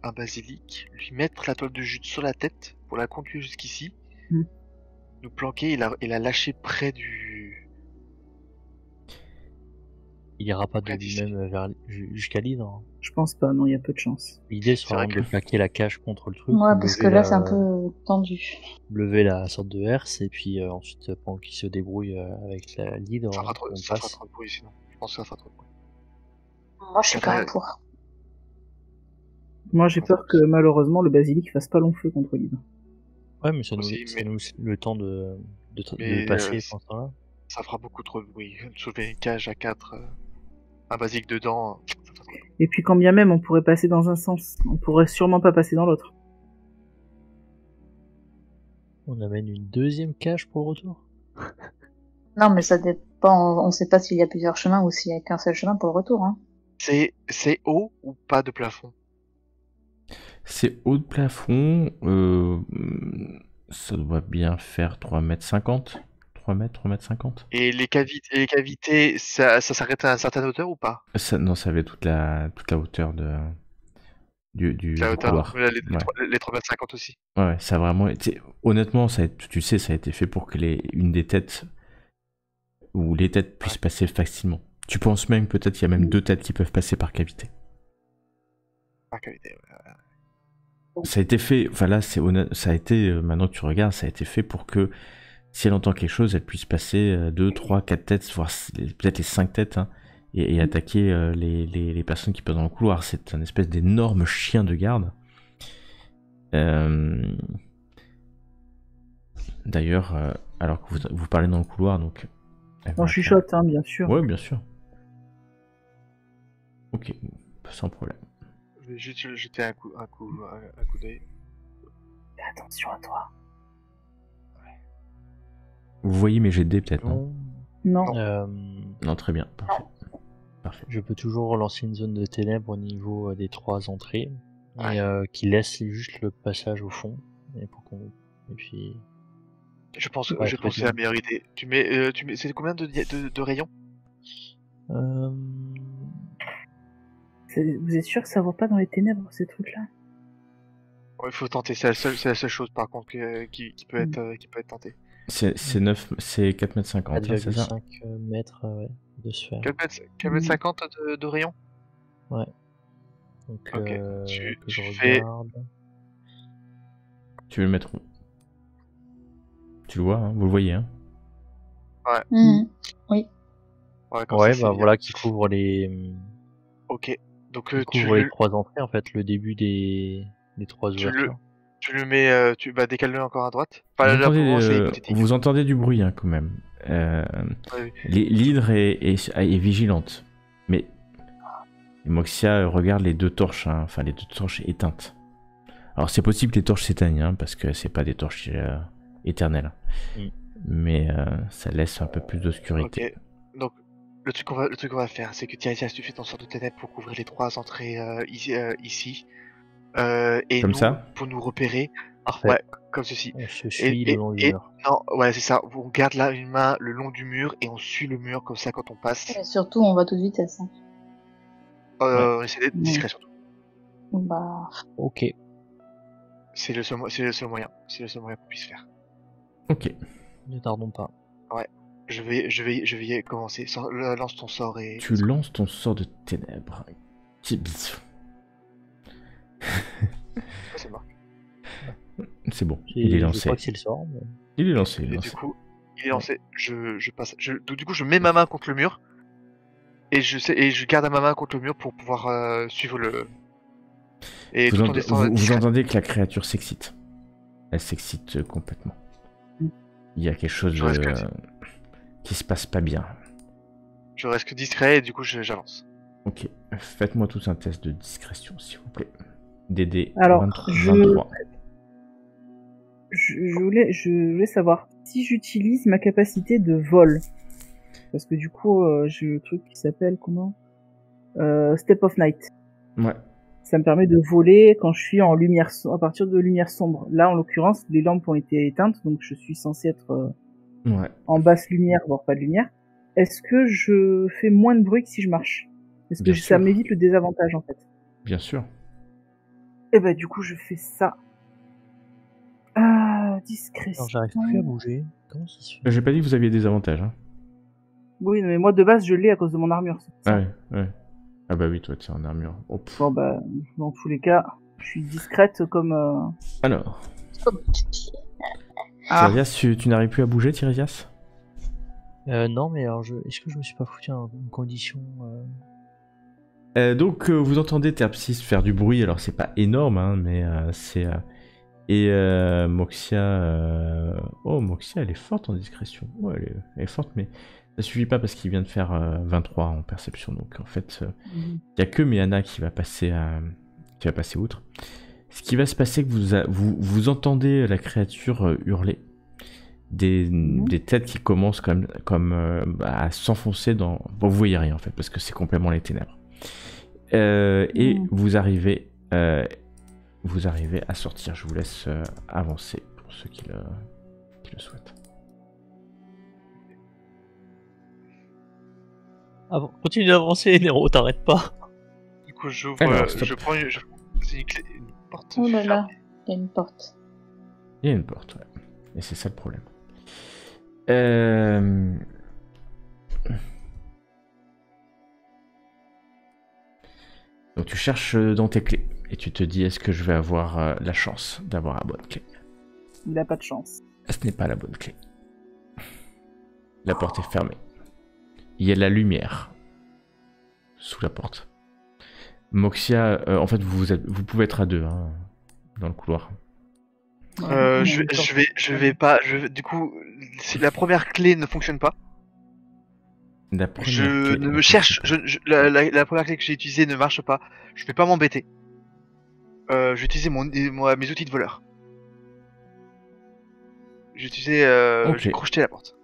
un basilic, lui mettre la toile de jute sur la tête pour la conduire jusqu'ici, Mm. nous planquer et la lâcher près du. Il ira pas de Près d'ici. lui-même jusqu'à l'hydre. Je pense pas, non, il y a peu de chance. L'idée C'est sera vrai vraiment de que- plaquer la cage contre le truc. Ouais, parce que lever là, la- c'est un peu tendu. lever la sorte de herse et puis ensuite pendant qu'il se débrouille avec l'hydre, Ça fera trop, on ça fera passe. trop de bruit sinon. Je pense que ça fera trop de bruit. Moi, je suis Ça quand même va. pour. Moi, j'ai peur que malheureusement le basilic fasse pas long feu contre l'hydre. Ouais, mais ça nous, Aussi, ça mais- nous le temps de Mais, passer c- pendant ce temps-là. Ça fera beaucoup trop de bruit. Soulever une cage à 4, un basique dedans, ça fera trop. Et puis quand bien même on pourrait passer dans un sens, on pourrait sûrement pas passer dans l'autre. On amène une deuxième cage pour le retour. Non, mais ça dépend. On sait pas s'il y a plusieurs chemins ou s'il y a qu'un seul chemin pour le retour. Hein. C'est haut ou pas de plafond? C'est haut de plafond. Ça doit bien faire 3,50 m. 3 mètres, 3,50 m. Et les cavités, ça s'arrête à une certaine hauteur ou pas? Non, ça avait toute la hauteur du La hauteur, couloir. les Ouais. 3,50 m aussi. Ouais, ça a vraiment été. Honnêtement, tu sais, ça a été fait pour que une des têtes ou les têtes puissent passer facilement. Tu penses même peut-être qu'il y a même 2 têtes qui peuvent passer par cavité. Par cavité, ouais. Ça a été fait. Enfin là, c'est honnête. Ça a été. Maintenant que tu regardes, ça a été fait pour que si elle entend quelque chose, elle puisse passer 2, 3, 4 têtes, voire peut-être les 5 têtes, hein, et attaquer les personnes qui passent dans le couloir. C'est un espèce d'énorme chien de garde. D'ailleurs, alors que vous parlez dans le couloir, donc. On chuchote, hein, bien sûr. Ouais, bien sûr. Ok, sans problème. Je vais juste jeter un coup d'œil. Fais attention à toi. Vous voyez mes GD peut-être, non? Non. Non, très bien, parfait. Parfait. Je peux toujours relancer une zone de ténèbres au niveau des 3 entrées Ouais. et qui laisse juste le passage au fond et puis Je pense Ouais, que c'est la complètement. meilleure idée. Tu mets, c'est combien de rayons? euh, Vous êtes sûr que ça vaut pas dans les ténèbres ces trucs-là? Ouais, il faut tenter. C'est la seule chose par contre qui peut être tentée. C'est 4,50 m, c'est ça? 4,5 mètres ouais, de sphère. 4,50 m de rayons? Ouais. Donc Ok, que tu je fais- regarde. Tu veux le mettre où? Tu le vois, hein, vous le voyez, hein? Mhm. Ouais, comme Ouais, ça, c'est bah bien. voilà qui couvre les Ok. Donc qui couvre les 3 entrées en fait, le début des 3 tu le- ouvertures. tu le mets, décale-le encore à droite. Enfin, là, pour le moment, c'est hypothétique. Vous entendez du bruit, hein, quand même. Ouais. L'hydre est vigilante, mais Moxia regarde les 2 torches, hein, enfin les 2 torches éteintes. Alors c'est possible que les torches s'éteignent, hein, parce que c'est pas des torches éternelles. Mm. Mais ça laisse un peu plus d'obscurité. Ok. Donc le truc qu'on va faire, c'est que Tiresias, tu fais ton sort de ténèbres pour couvrir les 3 entrées ici. Et Comme nous, ça pour nous repérer, Parfait. ouais, comme ceci. On se suit le long du et- mur. Non, ouais, c'est ça. On garde là une main le long du mur et on suit le mur comme ça quand on passe. Et surtout, on va toute vitesse. Hein. On essaie d'être discret surtout. Bah, Ok. C'est le seul moyen. C'est le seul moyen qu'on puisse faire. Ok. Ne tardons pas. Je vais y commencer. Lance ton sort et. Tu lances ton sort de ténèbres. Bisous. C'est marqué. C'est bon, il est Je lancé. crois que c'est le sort. Mais... Il est lancé, il est Et lancé. du coup, il est lancé. Je passe. Du coup, je mets ma main contre le mur et je garde ma main contre le mur pour pouvoir suivre le. Et Vous, tout en ent- restant vous- vous discret. entendez que la créature s'excite. Elle s'excite complètement. Il y a quelque chose Je reste qui se passe pas bien. Je reste discret et du coup, j'avance. Ok, faites-moi tous un test de discrétion, s'il vous plaît. DD Alors, 23. je- 23. Je voulais savoir si j'utilise ma capacité de vol. Parce que du coup, j'ai le truc qui s'appelle comment Step of Night. Ouais, Ça me permet de voler quand je suis en lumière à partir de lumière sombre. Là, en l'occurrence, les lampes ont été éteintes, donc je suis censé être ouais. en basse lumière, voire pas de lumière. Est-ce que je fais moins de bruit que si je marche? Est-ce que Bien ça sûr. m'évite le désavantage, en fait? Bien sûr. Et bah, du coup, je fais ça. Discrétion. Alors j'arrive plus à bouger. Comment ça se fait? J'ai pas dit que vous aviez des avantages. Hein. Oui, mais moi, de base, je l'ai à cause de mon armure. c'est pour ça. Ah ouais, ouais. Ah bah oui, toi tu es en armure. Oh, pff. Bon, bah, dans tous les cas, je suis discrète comme... Alors, Ah, Tiresias, tu n'arrives plus à bouger, Tiresias? Non, mais alors est-ce que je me suis pas foutu en condition Vous entendez Terpsis faire du bruit, alors c'est pas énorme, hein, mais c'est... Et Moxia... Oh, Moxia, elle est forte en discrétion. Ouais, elle est forte, mais ça suffit pas parce qu'il vient de faire 23 en perception. Donc en fait, il y a que Méana qui va passer outre. Ce qui va se passer, que vous entendez la créature hurler. Des têtes qui commencent comme à s'enfoncer dans... Bon, vous voyez rien en fait, parce que c'est complètement les ténèbres. Et vous arrivez à sortir. Je vous laisse avancer pour ceux qui le souhaitent. Ah bon, continue d'avancer, Nero, t'arrêtes pas. Du coup, j'ouvre. Alors, stop. Je prends c'est une clé, une porte. Oh là là, fermée. il y a une porte. Il y a une porte, ouais. Et c'est ça le problème. Donc tu cherches dans tes clés et tu te dis, est-ce que je vais avoir la chance d'avoir la bonne clé? Il a pas de chance. Ce n'est pas la bonne clé. La porte est fermée. Il y a de la lumière sous la porte. Moxia, en fait, vous pouvez être à deux hein, dans le couloir. Je vais pas. Du coup, si la première clé ne fonctionne pas, La première je clé ne me ne cherche. fonctionne La première clé que j'ai utilisée ne marche pas. Je vais pas m'embêter. Je vais utiliser mes outils de voleur. Je Ok. vais crocheter la porte.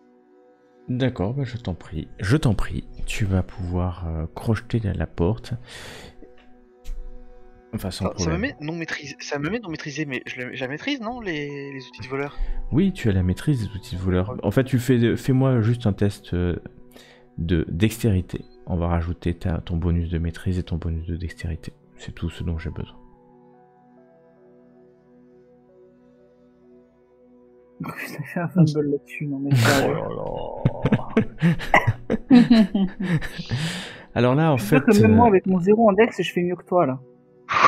D'accord, bah je t'en prie. Je t'en prie. Tu vas pouvoir crocheter la porte. Enfin, sans Ça me problème. met non maîtrisé. Ça me met non maîtrisé, mais je la maîtrise, non, les outils de voleur. Oui, tu as la maîtrise des outils de voleur. En fait, fais-moi juste un test de dextérité. On va rajouter ton bonus de maîtrise et ton bonus de dextérité. C'est tout ce dont j'ai besoin. J'ai fait un fumble là-dessus, non mais Oh là là. Alors là, en Je fait, sais que même moi avec mon 0 en dex, je fais mieux que toi là.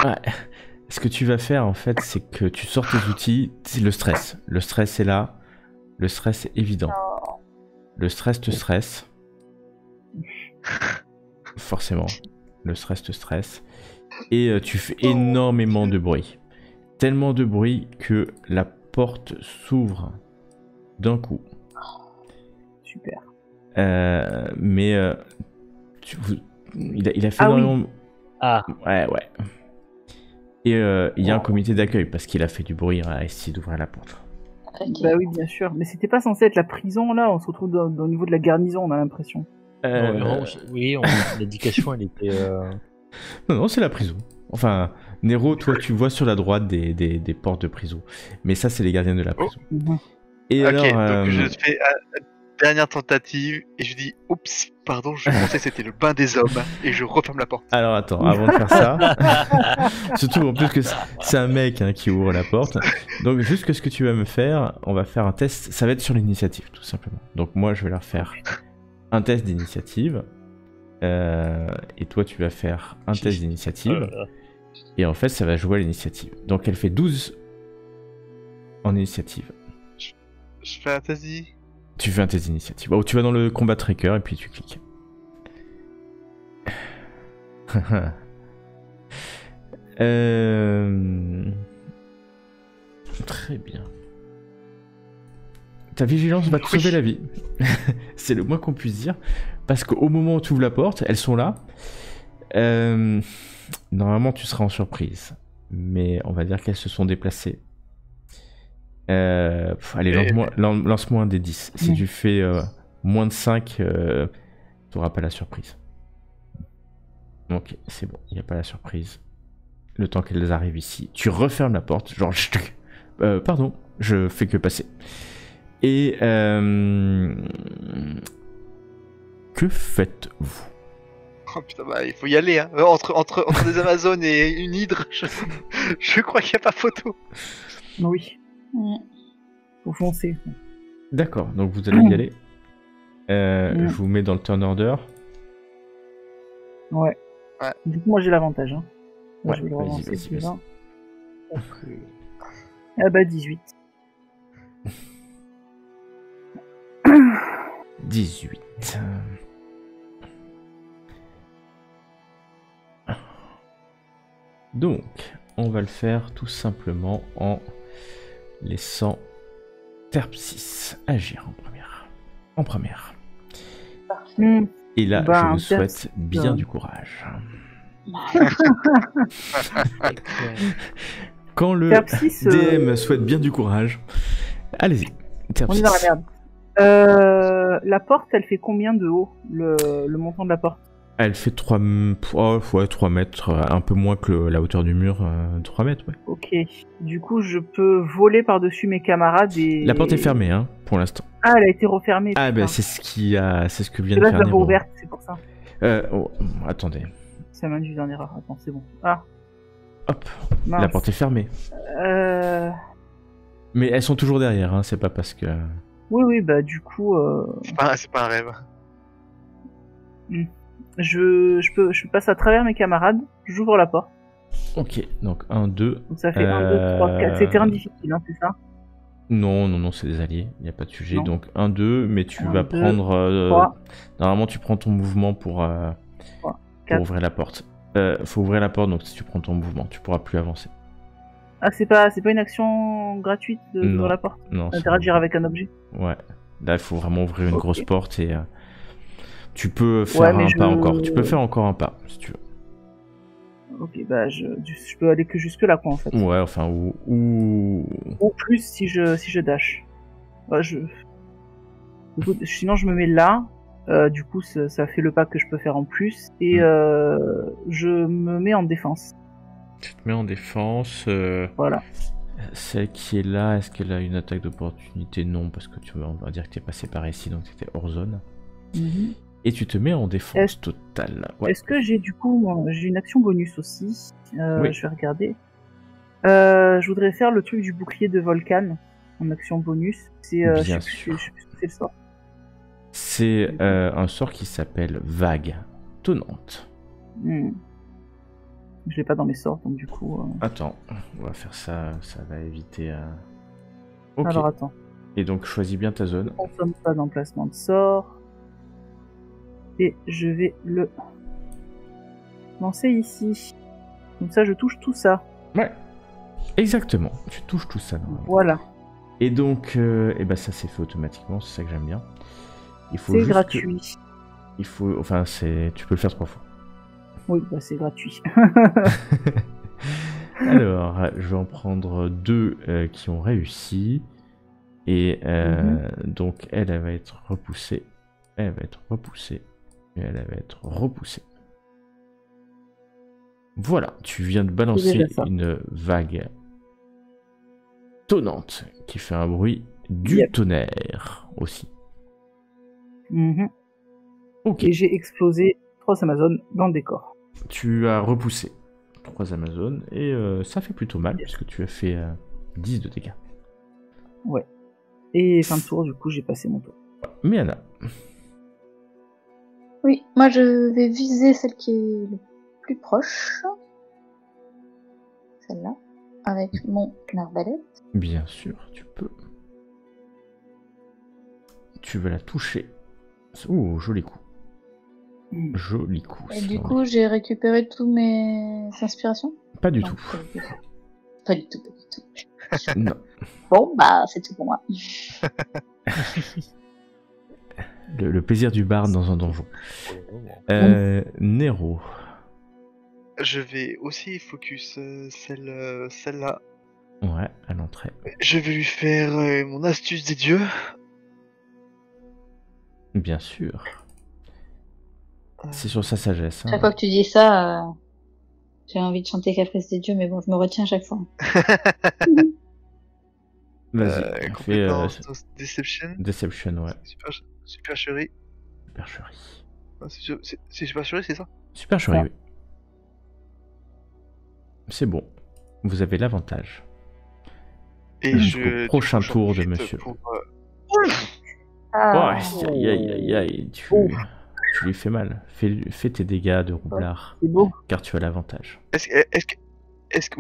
ouais. Ce que tu vas faire, en fait, c'est que tu sors tes outils. C'est le stress. Le stress est là. Le stress est évident. Le stress te stresse. Forcément. Le stress te stresse. Et tu fais énormément de bruit. Tellement de bruit que la porte s'ouvre d'un coup. Super. Mais il a fait Ah oui. énormément... Ah, Ouais. Et il y a un comité d'accueil parce qu'il a fait du bruit à essayer d'ouvrir la porte. Ok. Bah oui, bien sûr. Mais c'était pas censé être la prison là, on se retrouve au niveau de la garnison, on a l'impression. non, oui, l'indication elle était. Non, c'est la prison. Enfin, Nero, toi, tu vois sur la droite des portes de prison. Mais ça, c'est les gardiens de la prison. Et Ok, alors, donc je fais dernière tentative et je dis oups, pardon, je pensais que c'était le bain des hommes et je referme la porte. alors attends, avant de faire ça, surtout en plus que c'est un mec hein, qui ouvre la porte. Donc juste que ce que tu vas me faire, on va faire un test. Ça va être sur l'initiative, tout simplement. Donc moi, je vais leur faire un test d'initiative. Et toi, tu vas faire un test d'initiative. Et en fait, ça va jouer à l'initiative. Donc elle fait 12 en initiative. Je fais un test. Tu fais un test d'initiative. Oh, tu vas dans le combat tracker et puis tu cliques. Très bien. Ta vigilance va te sauver la vie. C'est le moins qu'on puisse dire. Parce qu'au moment où tu ouvres la porte, elles sont là. Normalement, tu seras en surprise. Mais on va dire qu'elles se sont déplacées. Allez, lance-moi un des 10. Si tu fais moins de 5, tu n'auras pas la surprise. Ok, c'est bon, il n'y a pas la surprise. Le temps qu'elles arrivent ici, tu refermes la porte, genre... pardon, je fais que passer. Et... que faites-vous? Oh putain, bah il faut y aller, hein. Entre des Amazones et une hydre, je crois qu'il n'y a pas photo. Oui, Ouais. faut foncer. D'accord, donc vous allez y aller. Je vous mets dans le turn order. Ouais. Du coup, moi j'ai l'avantage. Hein. Là, Ouais, je vais le vas-y, relancer vas-y. celui-là. Ah bah 18. 18. Donc, on va le faire tout simplement en laissant Terpsis agir en première. Hmm. Et là, Ben, je vous Terpsis, souhaite bien du courage. Quand le Terpsis, DM souhaite bien du courage, allez-y. On Terpsis. est dans la merde. La porte, elle fait combien de haut, le montant de la porte? Elle fait 3 mètres, un peu moins que la hauteur du mur, 3 mètres, ouais. Ok. Du coup, je peux voler par-dessus mes camarades et... La porte est fermée, hein, pour l'instant. Ah, elle a été refermée. Ah, putain. bah, c'est ce que vient Et de là, faire je l'avais Nero. ouverte, c'est pour ça. Attendez. Ça m'induit en erreur. Attends, c'est bon. Ah, Hop, mince. la porte est fermée. Mais elles sont toujours derrière, hein, c'est pas parce que... Oui, bah du coup, C'est pas un rêve. je passe à travers mes camarades, j'ouvre la porte. Ok, donc 1, 2... Donc ça fait 1, 2, 3, 4. C'est terrain difficile, hein, c'est ça? Non, c'est des alliés, il n'y a pas de sujet. Non. Donc 1, 2, mais tu 1, vas 2, prendre... 3. Normalement, tu prends ton mouvement pour 4. ouvrir la porte. Faut ouvrir la porte, donc si tu prends ton mouvement, tu pourras plus avancer. Ah, c'est pas une action gratuite d'ouvrir Non. la porte? Non, c'est- Interagir avec un objet? Ouais. Là, il faut vraiment ouvrir une Ok. grosse porte et... tu peux faire Ouais, mais un pas encore. Tu peux faire encore un pas, si tu veux. Ok, bah je peux aller que jusque là, quoi, en fait. Ouais, enfin, ou... Ou plus si je dash. Bah, écoute, sinon je me mets là. Du coup, ça fait le pas que je peux faire en plus. Et je me mets en défense. Tu te mets en défense. Voilà. Celle qui est là, est-ce qu'elle a une attaque d'opportunité? Non, parce que on va dire que t'es passé par ici, donc t'étais hors zone. Mhm. Et tu te mets en défense totale. Ouais. Est-ce que j'ai du coup, j'ai une action bonus aussi? Oui. Je vais regarder. Je voudrais faire le truc du bouclier de Volcan en action bonus. C'est, Bien je sais sûr. plus ce que c'est le sort. C'est un sort qui s'appelle Vague Tonnante. Je l'ai pas dans mes sorts, donc du coup. Attends, on va faire ça, ça va éviter... Ok, Alors attends. et donc choisis bien ta zone. On consomme pas d'emplacement de sort. Et je vais le lancer ici. Comme ça, je touche tout ça. Ouais, exactement, tu touches tout ça. Normalement. Voilà. Et donc, eh ben ça s'est fait automatiquement, c'est ça que j'aime bien. Il faut C'est juste gratuit. Il faut, enfin, tu peux le faire 3 fois. Oui, bah c'est gratuit. Alors, je vais en prendre 2 qui ont réussi. Et donc, elle va être repoussée. Elle va être repoussée. Et elle va être repoussée. Voilà, tu viens de balancer déjà ça. une vague tonnante qui fait un bruit du Yep. tonnerre aussi. Mhm. Ok, Et j'ai explosé 3 Amazones dans le décor. tu as repoussé 3 Amazones et ça fait plutôt mal puisque tu as fait 10 de dégâts. Ouais. Et fin de tour, du coup, j'ai passé mon tour. Mais Anna, Oui, moi je vais viser celle qui est le plus proche. Celle-là. Avec mon arbalète. bien sûr, tu peux. Tu veux la toucher. Ouh, joli coup. Joli coup. Et si du on coup, est- j'ai récupéré tous mes inspirations. Pas du Non, tout. Pas du tout, pas du tout. Non. Bon, bah, c'est tout pour moi. Le plaisir du barde dans un donjon. Nero. Je vais aussi focus celle-là. Ouais, à l'entrée. Je vais lui faire mon astuce des dieux. Bien sûr. C'est sur sa sagesse. hein. Chaque fois que tu dis ça, j'ai envie de chanter Caprice des dieux, mais bon, je me retiens à chaque fois. Vas-y, fais Compétence Deception. Deception, ouais. Supercherie. Supercherie. Ah, c'est supercherie, c'est ça? Supercherie, Ouais. oui. C'est bon. Vous avez l'avantage. Et Jusqu'au prochain j'en tour de profite monsieur. pour, Ah, Oh, aïe, aïe, aïe, tu lui fais mal. Fais tes dégâts de roublard, C'est beau. car tu as l'avantage. Est-ce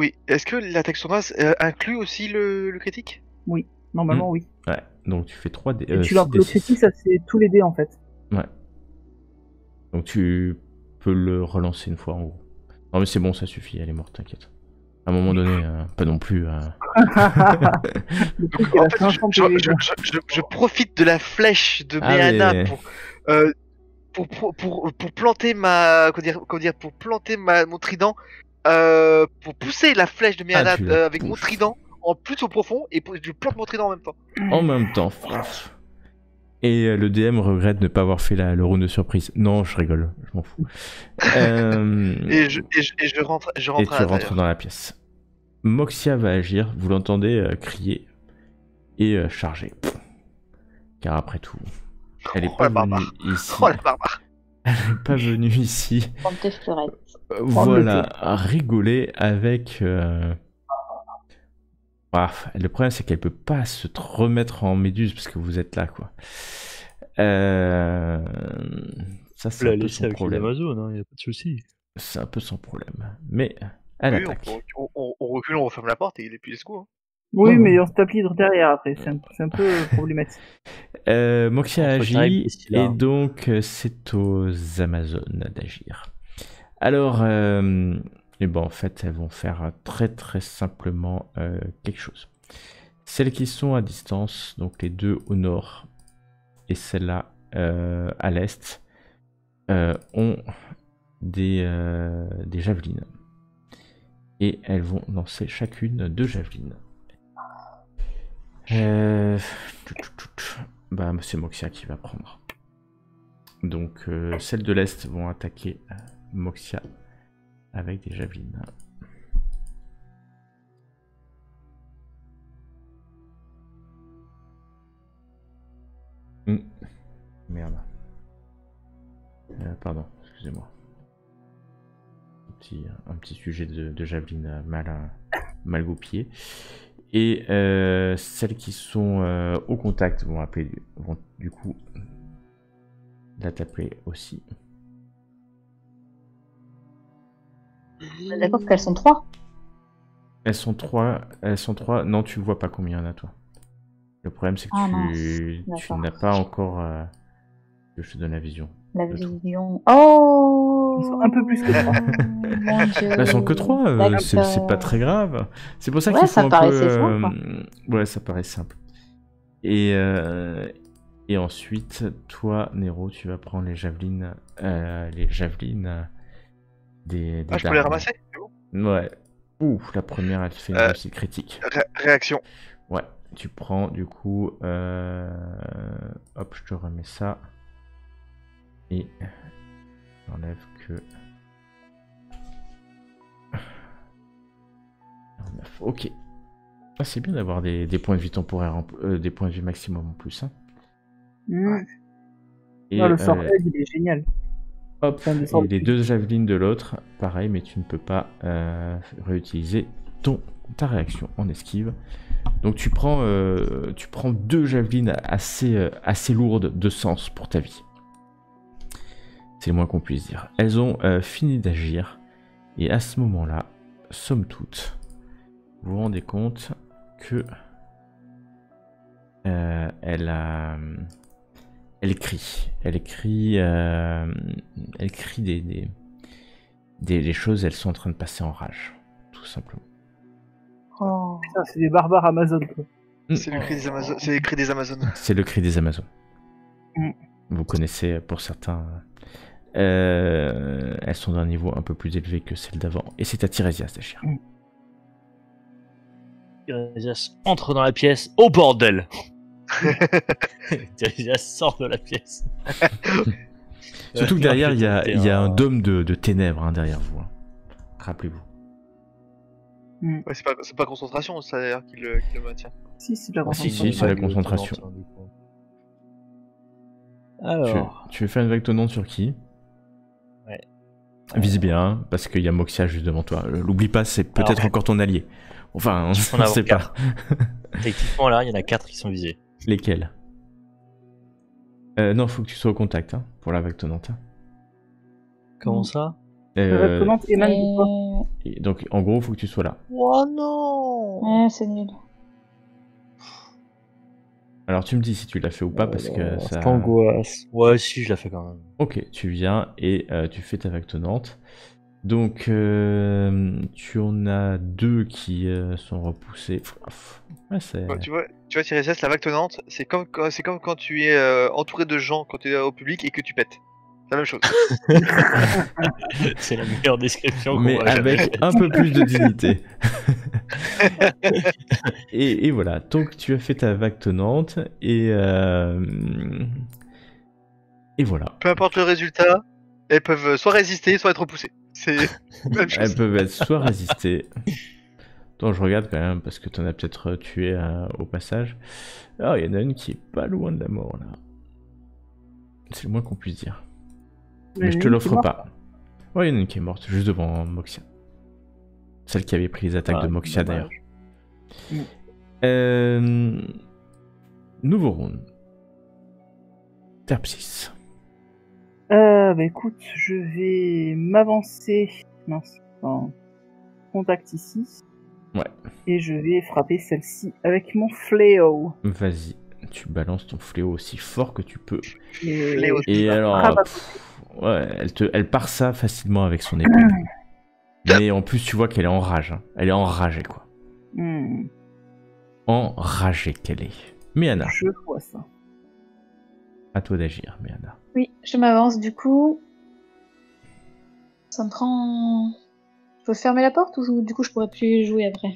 que l'attaque sournoise inclut aussi le critique? Normalement, oui. Ouais, donc tu fais 3 dés. Et tu le critique, ça c'est tous les dés en fait. Ouais. Donc tu peux le relancer une fois en gros. Non mais c'est bon, ça suffit, elle est morte, t'inquiète. À un moment donné, pas non plus. Le truc, Donc, il en a fait, 500 PV. je profite de la flèche de Ah, Méana mais- pour planter pour planter mon trident, pour pousser la flèche de Méana tu la avec mon pousses. trident en plus au profond et je plante mon trident en même temps. En même temps. Et le DM regrette de ne pas avoir fait le round de surprise. Non, je rigole, je m'en fous. Et je rentre Et à tu rentres l'intérieur. dans la pièce. Moxia va agir, vous l'entendez crier et charger. Car après tout, elle est Oh, pas la venue barbare. ici. Oh la barbare. Elle est pas venue ici. Prendre tes fleurettes. Voilà, à rigoler avec. Le problème, c'est qu'elle peut pas se remettre en méduse parce que vous êtes là, quoi. Ça, c'est La un peu laisser son avec les problème. Amazones, hein, y a pas de souci. C'est un peu son problème. Mais elle Oui, attaque. on recule, on referme la porte et puis let's go. Hein. Oui, Ouais, mais ouais. on se tape l'hydre derrière après, c'est un peu problématique. Moxia Entre Karim agit et Scylla. et donc c'est aux Amazones d'agir. Alors, et ben, en fait, elles vont faire très très simplement quelque chose. Celles qui sont à distance, donc les deux au nord et celle-là à l'est, ont des javelines. Et elles vont lancer chacune 2 javelines. Bah, c'est Moxia qui va prendre. Donc, celles de l'Est vont attaquer Moxia avec des javelines. Merde. Pardon, excusez-moi. Un petit sujet de javeline mal goupillé. Et celles qui sont au contact vont du coup la taper aussi. On est d'accord qu'elles sont 3. Elles sont trois. Non, tu vois pas combien il y en a, toi. Le problème, c'est que tu D'accord. n'as pas encore que je te donne la vision. La de tout. vision. Oh, Ils sont un peu plus que 3. Mon Dieu. Elles sont que 3, D'accord. c'est pas très grave. C'est pour ça Ouais, qu'il ça faut un paraissait peu. simple. Ouais, ça paraît simple. Et ensuite, toi, Nero, tu vas prendre les javelines des Ah, je peux les dards. ramasser? C'est bon. Ouais. Ouh, la première, elle fait une réussite critique. Réaction. Ouais, tu prends du coup. Hop, je te remets ça. Et j'enlève que. 9. Ok. Ah, c'est bien d'avoir des points de vie temporaires, des points de vie maximum en plus. Hein. Et, Le sort aide, il est génial. hop, Enfin, le sort et les 2 javelines de l'autre, pareil, mais tu ne peux pas réutiliser ta réaction en esquive. Donc tu prends 2 javelines assez lourdes de sens pour ta vie. C'est le moins qu'on puisse dire. Elles ont fini d'agir. Et à ce moment-là, somme toute, vous vous rendez compte que elle crie. Elle crie des choses, elles sont en train de passer en rage. Tout simplement. Oh. Putain, c'est des barbares Amazon, quoi. C'est le cri des Amazones. C'est le cri des Amazones. C'est le cri des Amazones. Mm. Vous connaissez pour certains. Elles sont d'un niveau un peu plus élevé que celles d'avant. Et c'est à Tiresias d'agir. Tiresias entre dans la pièce. Oh bordel. Tiresias sort de la pièce. Surtout que derrière, il y a un dôme de ténèbres hein, derrière vous. Hein. Rappelez-vous. Ouais, c'est pas concentration, ça a l'air qu'il le maintient. Si, c'est de la Ah, si, concentration. c'est la concentration. Alors. Tu veux faire une vague tonnante sur qui? Ouais. Vise bien, parce qu'il y a Moxia juste devant toi. L'oublie pas, c'est peut-être encore ton allié. Enfin, on ne sait pas. Techniquement, là, il y en a 4 qui sont visés. Lesquels? Non, faut que tu sois au contact hein, pour la vague tonnante. Comment ça? La vague tonnante émane de toi. Et donc, en gros, faut que tu sois là. Oh non! Ouais, c'est nul. Alors, tu me dis si tu l'as fait ou pas, parce que ça... Angoisse. Ouais, si, je la fais quand même. Ok, tu viens et tu fais ta vague tonnante. Donc, tu en as 2 qui sont repoussés. Ouais, c'est... Ouais, tu vois, Tiresias, la vague tonnante, c'est comme quand tu es entouré de gens quand tu es au public et que tu pètes. C'est la même chose. C'est la meilleure description qu'on Mais voit jamais. avec un peu plus de dignité. et voilà, donc tu as fait ta vague tonnante et voilà. Peu importe le résultat, elles peuvent soit résister, soit être repoussées. C'est la même chose. Elles peuvent être soit résistées. Attends, je regarde quand même parce que tu en as peut-être tué au passage. Ah, il y en a une qui est pas loin de la mort là. C'est le moins qu'on puisse dire. Mais je te l'offre pas. Ouais, il y en a une qui est morte juste devant Moxia. Celle qui avait pris les attaques de Moxia d'ailleurs. Nouveau round. Terpsis. Bah écoute, je vais m'avancer en contact ici. Ouais. Et je vais frapper celle-ci avec mon fléau. Vas-y, tu balances ton fléau aussi fort que tu peux. Fléau. Et alors, ouais, elle part ça facilement avec son épée. Mais en plus, tu vois qu'elle est en rage. Hein. Elle est enragée, quoi. Enragée qu'elle est. Méana. Je vois ça. À toi d'agir, Méana. Oui, je m'avance du coup. Ça me prend... Je peux fermer la porte ou du coup je pourrais plus jouer après?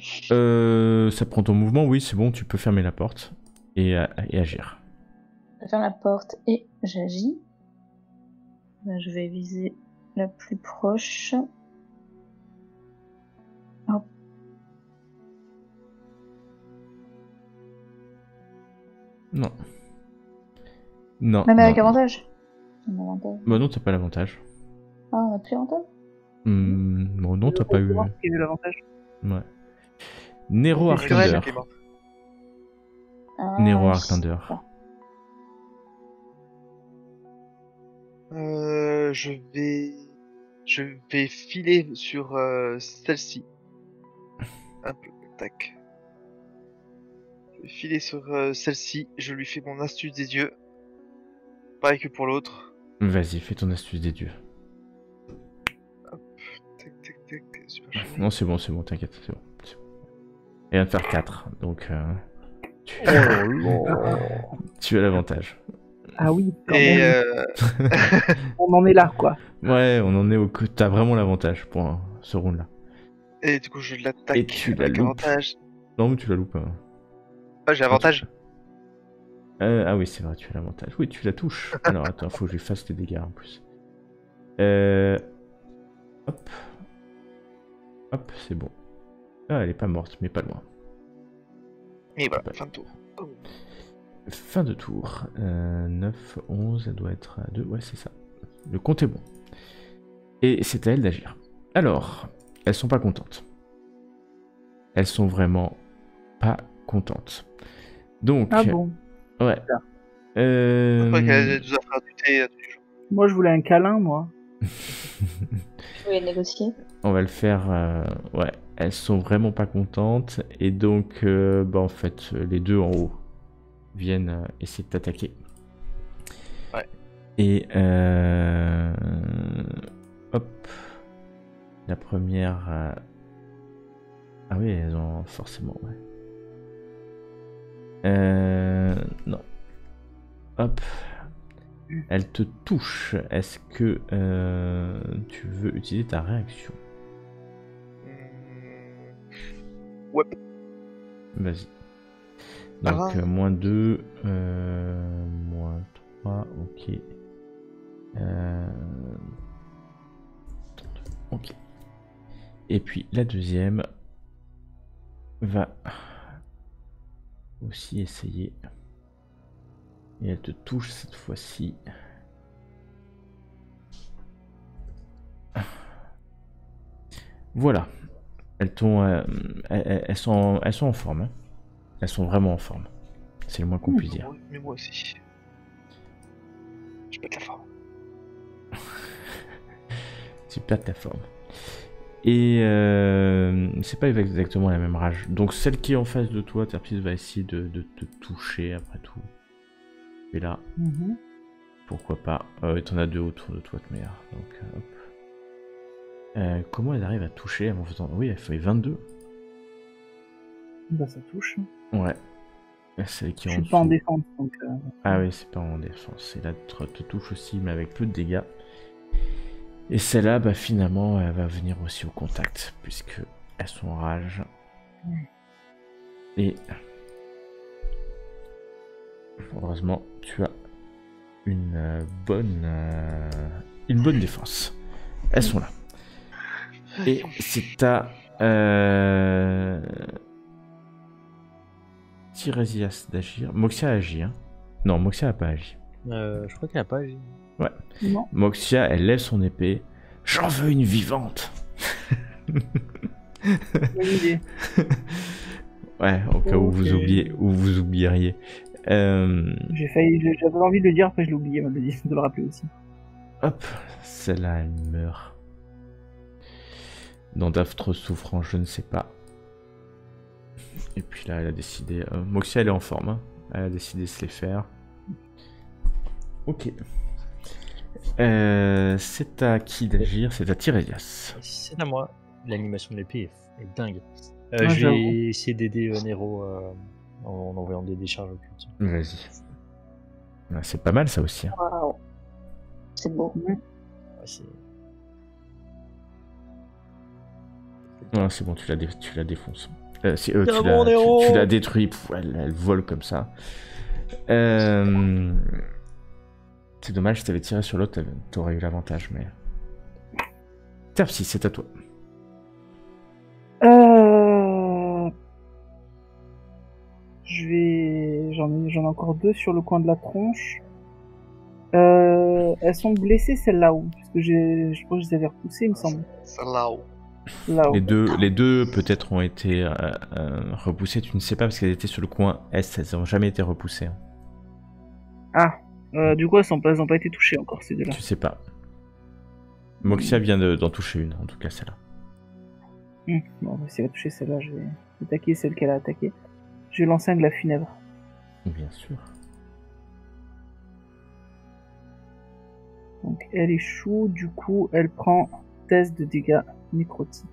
Ça prend ton mouvement, oui, c'est bon, tu peux fermer la porte et agir. Je ferme la porte et j'agis. Là, je vais viser la plus proche. Hop. Non. Non. Même avec non. avantage. Bah non, t'as pas l'avantage. Ah, on a plus avantage? Bon, non, t'as pas eu. Qui a eu l'avantage. Ouais. Nero C'est Arklander. qui est morte. Ah, Nero oui. Arklander. Je vais filer sur celle-ci. Un peu, tac. Je vais filer sur celle-ci. Je lui fais mon astuce des dieux. Pareil que pour l'autre. Vas-y, fais ton astuce des dieux. Tac, tac, tac. Super chaud. Non, c'est bon, t'inquiète, c'est bon. Elle vient de faire 4, donc tu as l'avantage. Ah oui, quand Et même. On en est là, quoi. Ouais, on en est au... T'as vraiment l'avantage pour ce round-là. et du coup, je l'attaque Et tu la avec loupes. avantage. Non, mais tu la loupes. Hein. Ah, j'ai avantage. Ah oui, c'est vrai, tu as l'avantage. Oui, tu la touches. Alors attends, faut que je lui fasse les dégâts en plus. Hop. Hop, c'est bon. Ah, elle est pas morte, mais pas loin. Et voilà, Ouais. fin de tour. Oh. Fin de tour. 9, 11, elle doit être à 2. Ouais, c'est ça. Le compte est bon. Et c'est à elle d'agir. Alors, elles sont pas contentes. Elles sont vraiment pas contentes. Donc, Ah bon. ouais. Je crois qu'elle nous a fait du thé tous les jours. Moi, je voulais un câlin, moi. Je voulais négocier. On va le faire. Ouais, elles sont vraiment pas contentes. Et donc, bah, en fait, les deux en haut viennent essayer de t'attaquer. Ouais. Et hop. La première. Ah oui, elles ont forcément. Ouais. Non. Hop. Elle te touche. Est-ce que tu veux utiliser ta réaction? Ouais. Vas-y. Donc, moins 2, moins 3, ok. Ok. Et puis, la deuxième va aussi essayer. Et elle te touche cette fois-ci. Voilà. Elles sont en forme. Hein. Elles sont vraiment en forme. C'est le moins qu'on puisse dire. Mais moi aussi. Je pète la forme. Tu perds ta forme. Et c'est pas exactement la même rage. Donc celle qui est en face de toi, Terpsis va essayer de te toucher après tout. Et là, pourquoi pas. T'en as deux autour de toi de manière. Donc hop. Comment elle arrive à toucher en faisant... Oui, elle fait 22. Bah ça touche. Ouais. Celle qui Je est en suis pas en dessous. défense, donc... Ah oui, c'est pas en défense. Et là, te touche aussi, mais avec peu de dégâts. Et celle-là, bah, finalement, elle va venir aussi au contact, puisque elles sont en rage. Et heureusement, tu as une bonne défense. Elles sont là. Et c'est à Tiresias d'agir. Moxia a agi, hein. Non, Moxia n'a pas agi. Je crois qu'elle a pas agi. Non. Moxia, elle lève son épée. J'en veux une vivante. Bonne idée. Ouais, au cas où vous Ok. oublieriez. J'avais envie de le dire, après je l'ai oublié, de le rappeler aussi. Hop, celle-là, elle meurt. Dans d'affreuses souffrances, je ne sais pas. Et puis là, elle a décidé... Moxia, elle est en forme. Hein. Elle a décidé de se les faire. Ok. C'est à qui d'agir? C'est à Tiresias. C'est à moi. L'animation de l'épée est dingue. Ouais, Je j'avoue. vais essayer d'aider Nero en envoyant des décharges occultes. Vas-y. Ouais, c'est pas mal, ça aussi. Hein. Waouh. C'est beau. Ouais, c'est- Ouais, c'est bon, tu la défonces. Tu mon héros. la détruis, pff, elle vole comme ça. C'est dommage, si t'avais tiré sur l'autre, t'aurais eu l'avantage, mais... Terpsi, c'est à toi. J'en ai encore 2 sur le coin de la tronche. Elles sont blessées celles-là où? Parce que je crois que je les avais repoussées, il me semble. Là-haut. Là-haut. Les deux peut-être ont été repoussées, tu ne sais pas, parce qu'elles étaient sur le coin est, elles n'ont jamais été repoussées. Hein. Ah, du coup elles ont pas été touchées encore ces deux-là. Tu sais pas. Moxia vient d'en toucher une, en tout cas celle-là. Bon, si elle a touché celle-là, je vais attaquer celle qu'elle a attaquée. Je vais lancer un glas funèbre. Bien sûr. Donc elle échoue, du coup elle prend 16 de dégâts nécrotiques.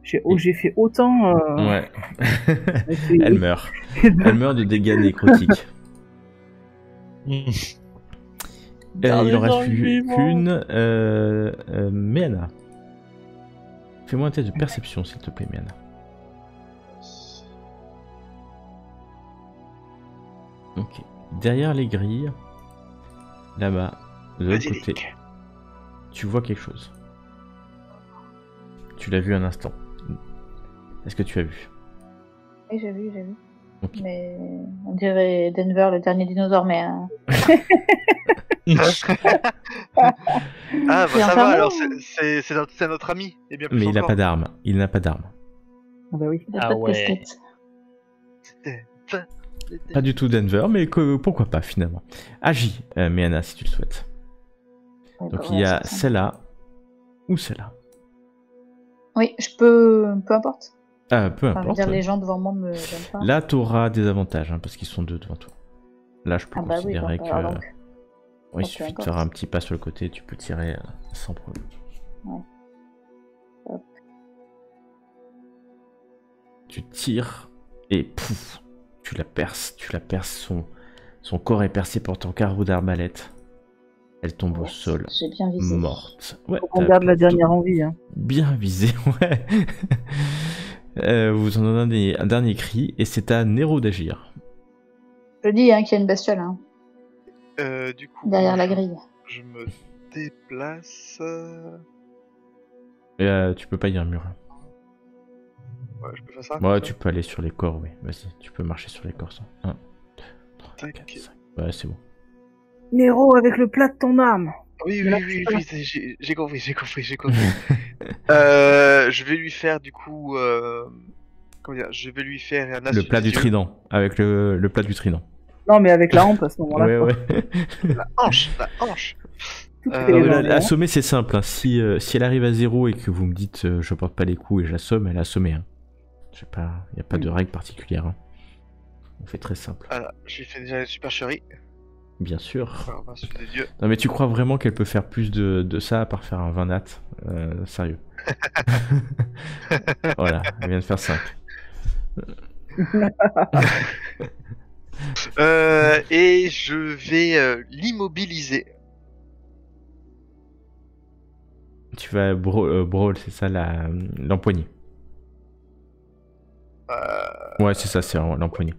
J'ai fait autant... Ouais. fait- Elle meurt. Elle meurt de dégâts nécrotiques. Il en reste plus qu'une. Méana. Fais-moi un test de perception, s'il te plaît, Méana. Ok. Derrière les grilles, là-bas, de l'autre côté, Basilic. tu vois quelque chose. Tu l'as vu un instant. Est-ce que tu as vu? Oui, j'ai vu. Ok. Mais on dirait Denver, le dernier dinosaure, mais... Ah bah C'est ça un va alors, fameux, c'est notre ami. Et bien plus Mais il n'a encore. pas d'arme. Il n'a pas d'arme. Ah bah oui. il a Ah pas de ouais. casquette. Pas du tout Denver, mais pourquoi pas finalement. Agis, Méana, si tu le souhaites. Ouais, Donc bah, il y a c'est ça. celle-là ou celle-là. Oui, je peux... Peu importe. Peu Enfin, je veux importe. dire, Ouais. les gens devant moi me gênent pas. Là, tu auras des avantages hein, parce qu'ils sont deux devant toi. Là, je peux Ah bah oui, considérer donc, que alors donc. ouais, il peu suffit de importe. faire un petit pas sur le côté, tu peux tirer sans problème. Ouais. Hop. Tu tires et pouf, tu la perces. Son corps est percé par ton carreau d'arbalète. Elle tombe au sol, J'ai bien visé. morte. Ouais, Faut qu'on t'as garde la plutôt dernière envie. Hein. bien visé, ouais. Vous en donnez un dernier cri et c'est à Nero d'agir. Je dis hein, qu'il y a une bestiole hein, Du coup, derrière la grille. je me déplace. Tu peux pas y un mur. Ouais, je peux faire ça. Ouais, comme ça. tu peux aller sur les corps, oui. Vas-y, tu peux marcher sur les corps. 1, 2, 3, Tac. 4, 5. Ouais, c'est bon. Nero, avec le plat de ton âme. Oui, Mais là, j'ai compris. Je vais lui faire du coup. Comment dire? Je vais lui faire un as Le plat du yeux. trident. Avec le plat du trident. Non, mais avec la hampe à ce moment-là. Ouais, quoi. ouais. La hanche. Tout Euh, est Non, mais dans là, les hanches. assommer, c'est simple. Hein. Si elle arrive à 0 et que vous me dites je porte pas les coups et j'assomme, elle est assommée. Hein. Il n'y a pas de règle particulière. Hein. On fait très simple. Voilà, je lui fais déjà une supercherie. Bien sûr. Enfin, ben, sous les yeux. Non mais tu crois vraiment qu'elle peut faire plus de ça à part faire un 20 nat? Sérieux. Voilà, elle vient de faire 5. Et je vais l'immobiliser. Tu vas brawl, c'est ça, l'empoigner. Ouais, c'est ça, c'est l'empoigner.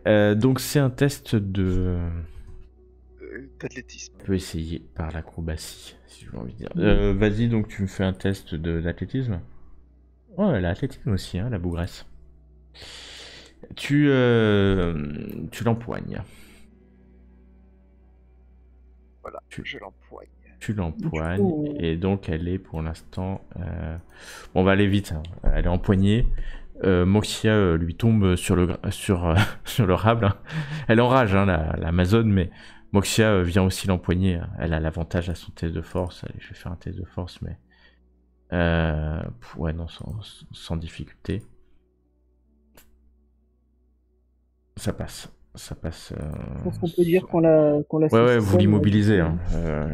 Donc c'est un test de... D'athlétisme. On peut essayer par l'acrobatie, si j'ai envie de dire. Vas-y, donc tu me fais un test d'athlétisme. Oh, elle a l'athlétisme aussi, hein, la bougresse. Tu l'empoignes. Voilà, je l'empoigne. Tu l'empoignes, coup, et donc elle est pour l'instant... Bon, on va aller vite, hein. Elle est empoignée. Moxia lui tombe sur le rable. Hein. Elle enrage, hein, l'Amazone, mais Moxia vient aussi l'empoigner. Elle a l'avantage à son test de force. Allez, je vais faire un test de force, mais... ouais, non, sans difficulté. Ça passe. Ça passe. Je pense qu'on peut dire qu'on l'a Ouais, saucissonne, vous l'immobilisez. Hein.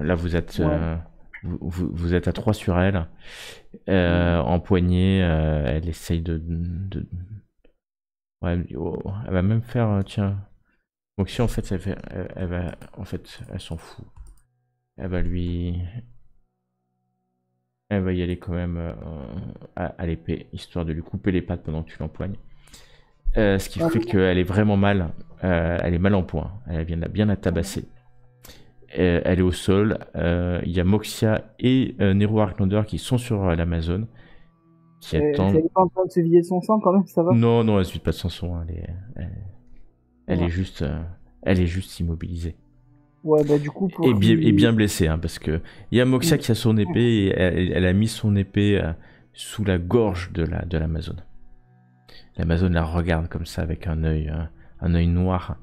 Là, vous êtes, Ouais. vous êtes à 3 sur elle. Empoignée, elle essaye ouais, elle va même faire. Tiens. Moxie, en fait, elle va. En fait, elle s'en fout. Elle va lui. Elle va y aller quand même à l'épée, histoire de lui couper les pattes pendant que tu l'empoignes. Ce qui fait qu'elle est vraiment mal. Elle est mal en point. Elle vient bien la tabasser. Elle est au sol. Il y a Moxia et Nero Arklander qui sont sur l'Amazone. Qui attendent. Elle est pas en train de se vider de son sang quand même, ça va? Non, non, elle se vide pas de son son. Elle est juste immobilisée. Ouais, bah du coup, pour Et bien blessée, hein, parce que il y a Moxia qui a son épée et elle a mis son épée sous la gorge de l'Amazone. L'Amazone la regarde comme ça avec un œil noir.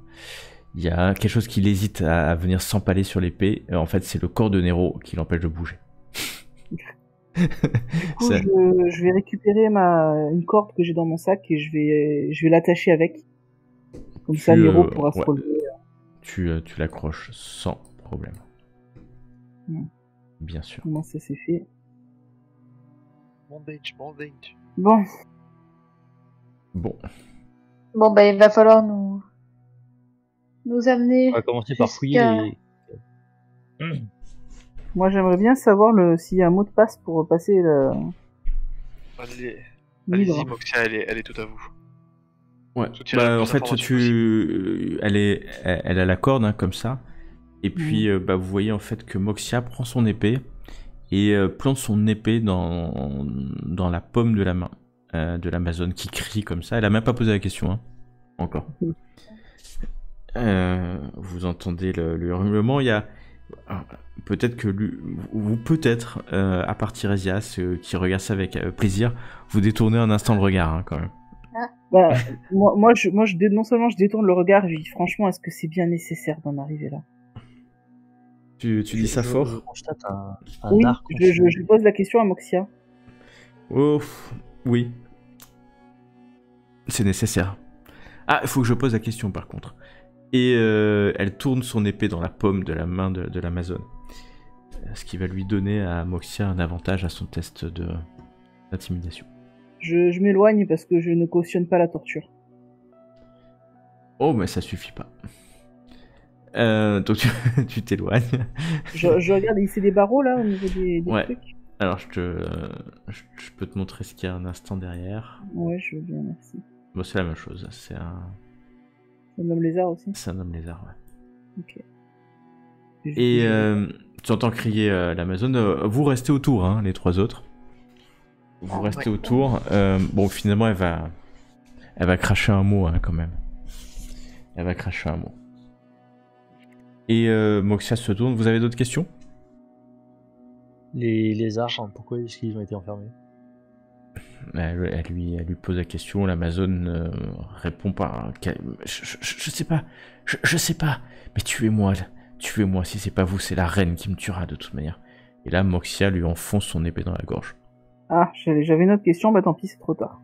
Il y a quelque chose qui hésite à venir s'empaler sur l'épée. En fait, c'est le corps de Nero qui l'empêche de bouger. Du coup, je vais récupérer une corde que j'ai dans mon sac et je vais l'attacher avec. Comme ça, Nero pourra se relever. Tu l'accroches sans problème. Bien sûr. Comment ça s'est fait? Bandage. Bon. Bon, bah, il va falloir nous amener. On va commencer par fouiller les... Moi, j'aimerais bien savoir s'il y a un mot de passe pour passer le... Allez-y, Moxia, elle est toute à vous. Ouais. Bah, en fait, elle a la corde, hein, comme ça. Et puis, bah, vous voyez en fait que Moxia prend son épée et plante son épée dans la paume de la main de l'Amazone qui crie comme ça. Elle a même pas posé la question, hein, encore. Vous entendez le hurlement. Il y a peut-être que peut-être à part Tiresias qui regarde ça avec plaisir, vous détournez un instant le regard, hein, quand même. Bah, moi, non seulement je détourne le regard, je dis franchement, est-ce que c'est bien nécessaire d'en arriver là? Tu dis ça fort? Je constate un Oui, arc. je pose la question à Moxia. Oh, oui. C'est nécessaire. Ah, il faut que je pose la question par contre. Et elle tourne son épée dans la paume de la main de l'Amazone. Ce qui va lui donner à Moxia un avantage à son test d'intimidation. Je m'éloigne parce que je ne cautionne pas la torture. Oh, mais ça suffit pas. Donc tu t'éloignes. Je regarde, c'est des barreaux là au niveau des Ouais. trucs. Alors je peux te montrer ce qu'il y a un instant derrière. Ouais, je veux bien, merci. Bon, c'est la même chose. C'est un homme lézard aussi. C'est un homme lézard, ouais. Ok. Et tu entends crier l'Amazone. Vous restez autour, hein, les trois autres. Vous restez autour. Bon, finalement, elle va cracher un mot, hein, quand même. Elle va cracher un mot. Et Moxia se tourne. Vous avez d'autres questions? Les lézards, hein, pourquoi est-ce qu'ils ont été enfermés? Elle lui pose la question. L'Amazone répond par... Je sais pas. Je sais pas. Mais tuez-moi. Tuez-moi. Si c'est pas vous, c'est la reine qui me tuera de toute manière. Et là, Moxia lui enfonce son épée dans la gorge. Ah, j'avais une autre question. Bah tant pis, c'est trop tard.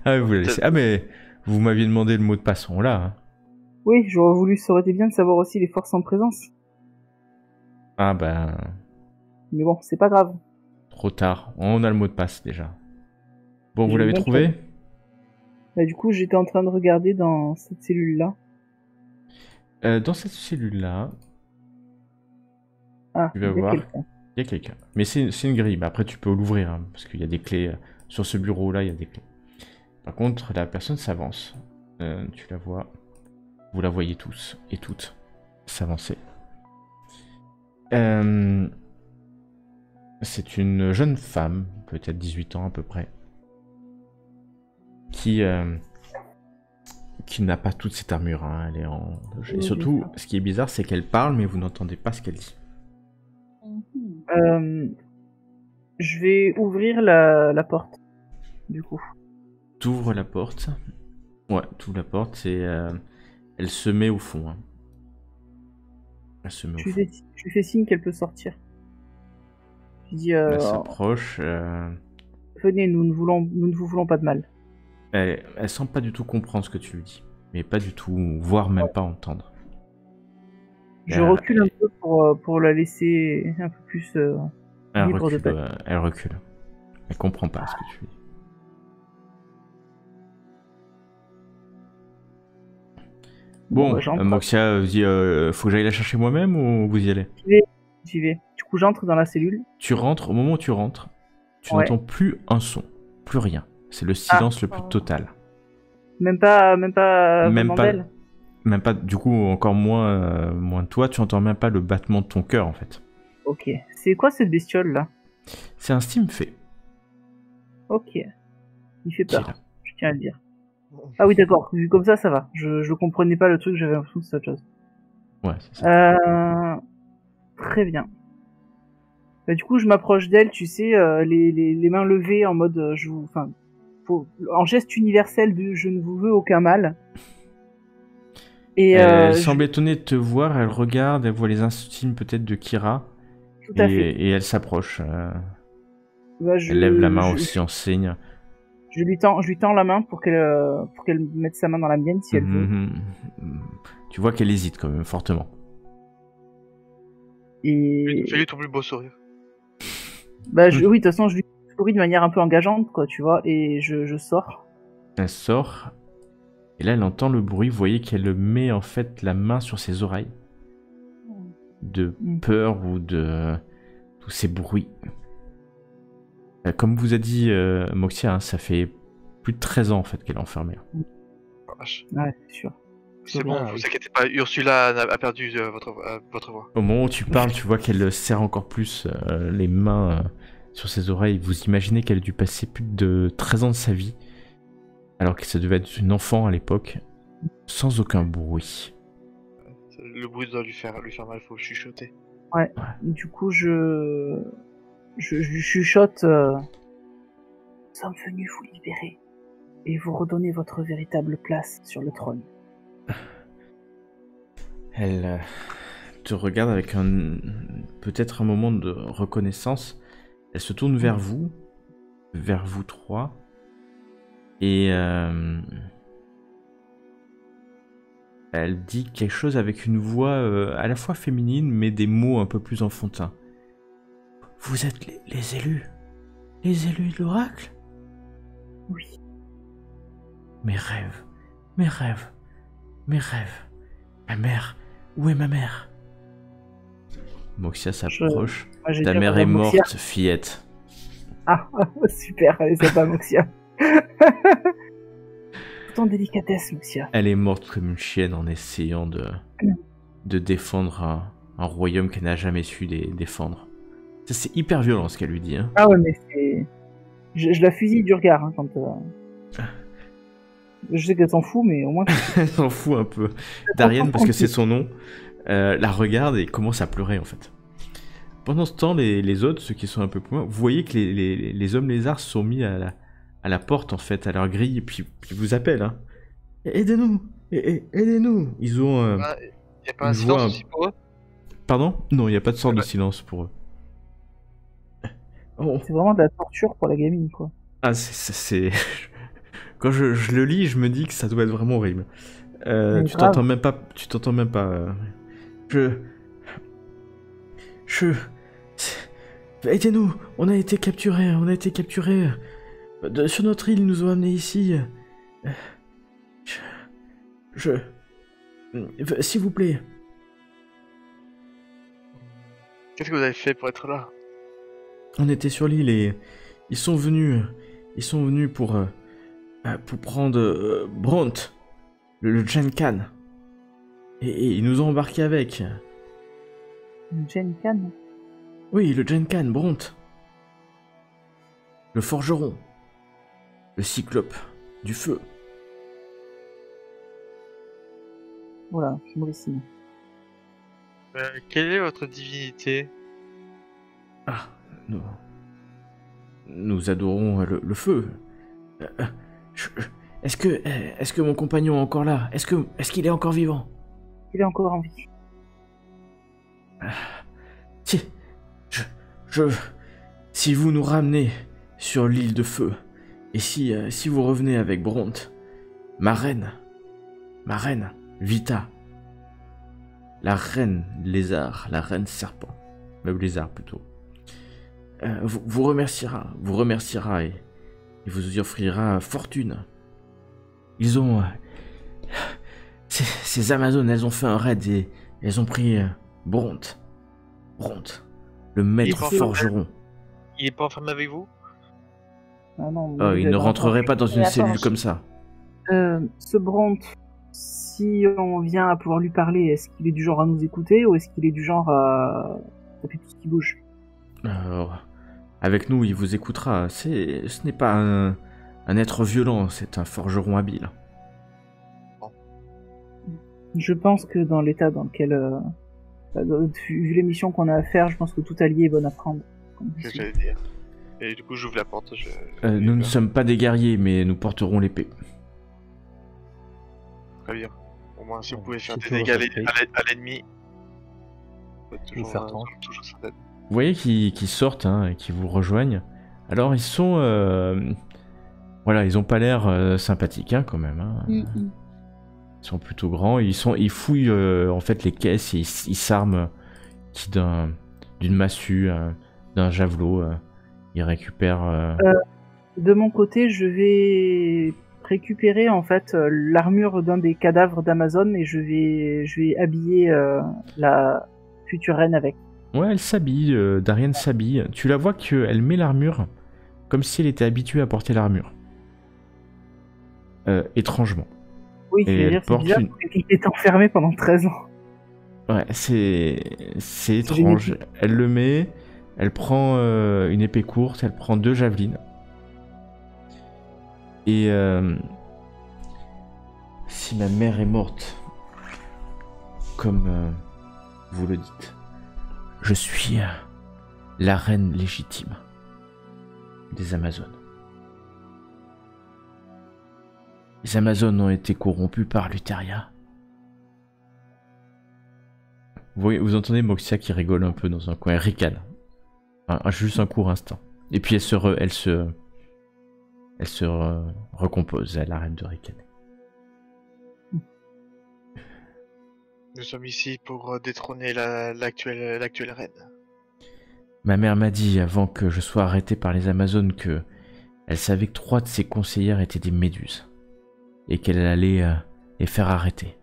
Ah, vous la laissez. Ah, mais vous m'aviez demandé le mot de passe. On l'a. Hein. Oui, j'aurais voulu, ça aurait été bien de savoir aussi les forces en présence. Ah ben, Mais bon, c'est pas grave. trop tard. On a le mot de passe déjà. Bon, vous J'ai l'avez même trouvé? Bah, du coup, j'étais en train de regarder dans cette cellule-là. Dans cette cellule-là, Ah, tu vas il y a voir, quelqu'un. il y a quelqu'un. Mais c'est une grille. Mais après, tu peux l'ouvrir, hein, parce qu'il y a des clés. Sur ce bureau-là, il y a des clés. Par contre, la personne s'avance. Tu la vois. Vous la voyez tous et toutes s'avancer. C'est une jeune femme, peut-être 18 ans à peu près, qui n'a pas toute cette armure. Hein. Elle est en... Et surtout, ce qui est bizarre, c'est qu'elle parle, mais vous n'entendez pas ce qu'elle dit. Je vais ouvrir la porte, du coup. T'ouvres la porte. Ouais, t'ouvres la porte et elle se met au fond. Hein. Elle se met au fond. Je lui fais signe qu'elle peut sortir. Je dis, Elle s'approche. venez, nous ne vous voulons pas de mal. Elle semble pas du tout comprendre ce que tu lui dis. Mais pas du tout, voire même pas entendre. Je recule un peu pour la laisser un peu plus libre de passer. Elle recule. Elle comprend pas ce que tu lui dis. Bon, Moxia dit faut que j'aille la chercher moi-même ou vous y allez? J'y vais. Du coup, j'entre dans la cellule. Tu rentres, au moment où tu rentres, tu n'entends plus un son, plus rien. C'est le silence le plus total. Même pas d'elle. Même pas, du coup, encore moins de toi, tu entends même pas le battement de ton cœur en fait. Ok. C'est quoi cette bestiole là? C'est un Stimfé. Ok. Il fait peur, je tiens à le dire. Ah oui, d'accord. Vu comme ça va. Je comprenais pas le truc, j'avais l'impression que c'était autre chose. Ouais, c'est ça. Très bien. Bah, du coup, je m'approche d'elle, tu sais, les mains levées en mode, en geste universel de je ne vous veux aucun mal. Et elle semble étonnée de te voir, elle regarde, elle voit les instincts peut-être de Kira. Tout à fait. Et elle s'approche. Bah, elle lève la main aussi en signe. Je lui tends la main pour qu'elle mette sa main dans la mienne si elle veut. Tu vois qu'elle hésite quand même fortement. Et fais-lui ton plus beau sourire. Bah oui, de toute façon, je lui souris de manière un peu engageante, quoi, tu vois, et je sors. Elle sort. Et là, elle entend le bruit. Vous voyez qu'elle met en fait la main sur ses oreilles. De peur ou de tous ces bruits. Comme vous a dit Moxia, hein, ça fait plus de 13 ans en fait qu'elle est enfermée. Ouais, c'est sûr. C'est bon, vous inquiétez pas, Ursula a perdu votre voix. Au moment où tu parles, tu vois qu'elle serre encore plus les mains sur ses oreilles. Vous imaginez qu'elle a dû passer plus de 13 ans de sa vie, alors que ça devait être une enfant à l'époque, sans aucun bruit. Le bruit doit lui faire mal, faut chuchoter. Ouais. Du coup, je lui chuchote. Nous sommes venus vous libérer et vous redonner votre véritable place sur le trône. Elle te regarde avec peut-être un moment de reconnaissance. Elle se tourne vers vous trois, et elle dit quelque chose avec une voix à la fois féminine, mais des mots un peu plus enfantins. Vous êtes les élus de l'oracle? Oui. Mes rêves. Ma mère, où est ma mère? Moxia s'approche. Ta mère est morte, fillette. Ah, super, allez, ça va, Moxia. Ton délicatesse, Moxia. Elle est morte comme une chienne en essayant de défendre un royaume qu'elle n'a jamais su défendre. C'est hyper violent ce qu'elle lui dit. Hein. Ah ouais, mais c'est... Je la fusille du regard hein, quand... Je sais qu'elle s'en fout, mais au moins... Elle s'en fout un peu. Darienne, parce que c'est son nom, la regarde et commence à pleurer en fait. Pendant ce temps, les autres, ceux qui sont un peu plus loin, vous voyez que les hommes lézards se sont mis à la porte en fait, à leur grille, et puis vous appellent. Hein. Aidez-nous, aidez-nous. Ils ont... y a pas un silence aussi pour eux? Pardon? Non, il n'y a pas de sorte de silence pour eux. Oh. C'est vraiment de la torture pour la gamine, quoi. Ah, c'est... Quand je le lis, je me dis que ça doit être vraiment horrible. Mais Tu grave. t'entends même pas. Tu t'entends même pas. Je. Aidez-nous. On a été capturés. On a été capturés. Sur notre île, ils nous ont amenés ici. Je. S'il vous plaît. Qu'est-ce que vous avez fait pour être là? On était sur l'île et ils sont venus pour prendre Bront, le Genkan. Et ils nous ont embarqués avec. Jen Khan. Oui, le Genkan, Bront. Le forgeron. Le cyclope du feu. Voilà, c'est mauvais signe. Quelle est votre divinité? Ah, nous adorons le feu. Est-ce que mon compagnon est encore là? Est-ce qu'il est encore vivant? Il est encore en vie. Si vous nous ramenez sur l'île de feu, et si vous revenez avec Bront, ma reine, Vita, la reine lézard, la reine serpent, ou lézard plutôt, vous remerciera et vous y offrira fortune. Ils ont... ces Amazones, elles ont fait un raid et elles ont pris Bront, le maître Il est pas forgeron. Il est pas enfermé avec vous? Ah non, Oh, il ne rentrerait pas dans une Mais cellule attends, comme ça. Ce Bront, si on vient à pouvoir lui parler, est-ce qu'il est du genre à nous écouter ou est-ce qu'il est du genre à taper tout ce qui bouge? Alors, avec nous, il vous écoutera. Ce n'est pas un être violent, c'est un forgeron habile. Je pense que dans l'état dans lequel, vu les missions qu'on a à faire, je pense que tout allié est bon à prendre. Qu'est-ce que j'allais dire? Et du coup, j'ouvre la porte. Nous ne sommes pas des guerriers, mais nous porterons l'épée. Très bien. Au moins, si vous Bon, pouvez faire c'est des toujours dégâts respect. à l'ennemi, vous êtes toujours, faire tendre. toujours certaine. Vous voyez qu'ils sortent et qu'ils vous rejoignent. Alors, ils sont... voilà, ils ont pas l'air sympathiques quand même. Mhm. Ils sont plutôt grands. Ils fouillent en fait les caisses et ils s'arment d'une massue, d'un javelot. Ils récupèrent... De mon côté, je vais récupérer en fait l'armure d'un des cadavres d'Amazon et je vais habiller la future reine avec. Ouais, elle s'habille, Darienne s'habille. Tu la vois qu'elle met l'armure comme si elle était habituée à porter l'armure. Étrangement. Oui, Et elle c'est porte bizarre, une- il est enfermé pendant 13 ans. Ouais, c'est étrange. génétique. Elle le met, elle prend une épée courte, elle prend 2 javelines. Et si ma mère est morte, comme vous le dites, je suis la reine légitime des Amazones. Les Amazones ont été corrompus par Luteria. Vous entendez Moxia qui rigole un peu dans un coin, elle ricane. Juste un court instant. Et puis elle se recompose, elle arrête de ricaner. Nous sommes ici pour détrôner l'actuelle reine. Ma mère m'a dit avant que je sois arrêté par les Amazones que elle savait que 3 de ses conseillères étaient des méduses et qu'elle allait les faire arrêter.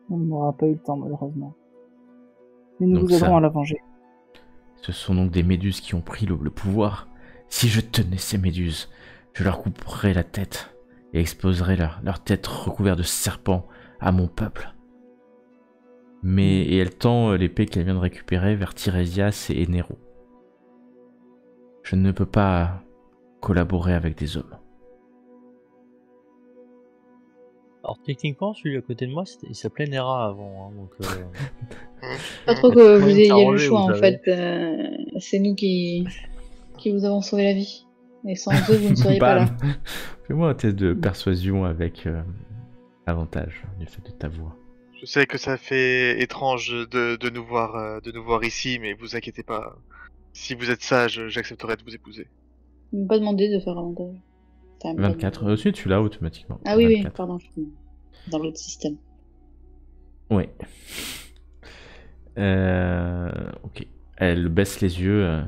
On n'aura pas eu le temps malheureusement. Mais nous Donc vous aiderons ça- à la venger. Ce sont donc des méduses qui ont pris le pouvoir. Si je tenais ces méduses, je leur couperais la tête et exposerais leur tête recouverte de serpents à mon peuple. Et elle tend l'épée qu'elle vient de récupérer vers Tiresias et Nero. Je ne peux pas collaborer avec des hommes. Alors techniquement, celui à côté de moi, il s'appelait Nera avant, hein, donc Pas trop que vous moyen de ayez le s'arranger, choix vous en savez. fait. C'est nous qui vous avons sauvé la vie. Et sans eux, vous ne seriez pas là. Bam. Fais-moi un test de persuasion avec avantage du fait de ta voix. Je sais que ça fait étrange de nous voir ici, mais vous inquiétez pas. Si vous êtes sage, j'accepterai de vous épouser. Ils m'ont pas demandé de faire avantage. Enfin, pas 24. demandé. Ensuite, tu l'as automatiquement. Ah oui, oui, 24. pardon. dans l'autre système. Ouais. Ok. Elle baisse les yeux.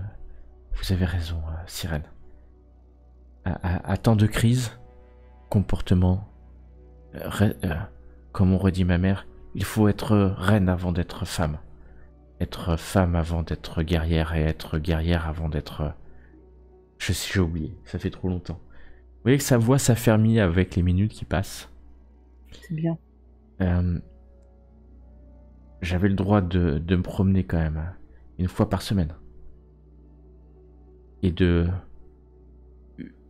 Vous avez raison, Sirène. À temps de crise, comportement, comme aurait dit ma mère, il faut être reine avant d'être femme. Être femme avant d'être guerrière et être guerrière avant d'être... J'ai oublié, ça fait trop longtemps. Vous voyez que sa voix s'affermit avec les minutes qui passent. C'est bien. J'avais le droit de me promener quand même, une fois par semaine. Et de...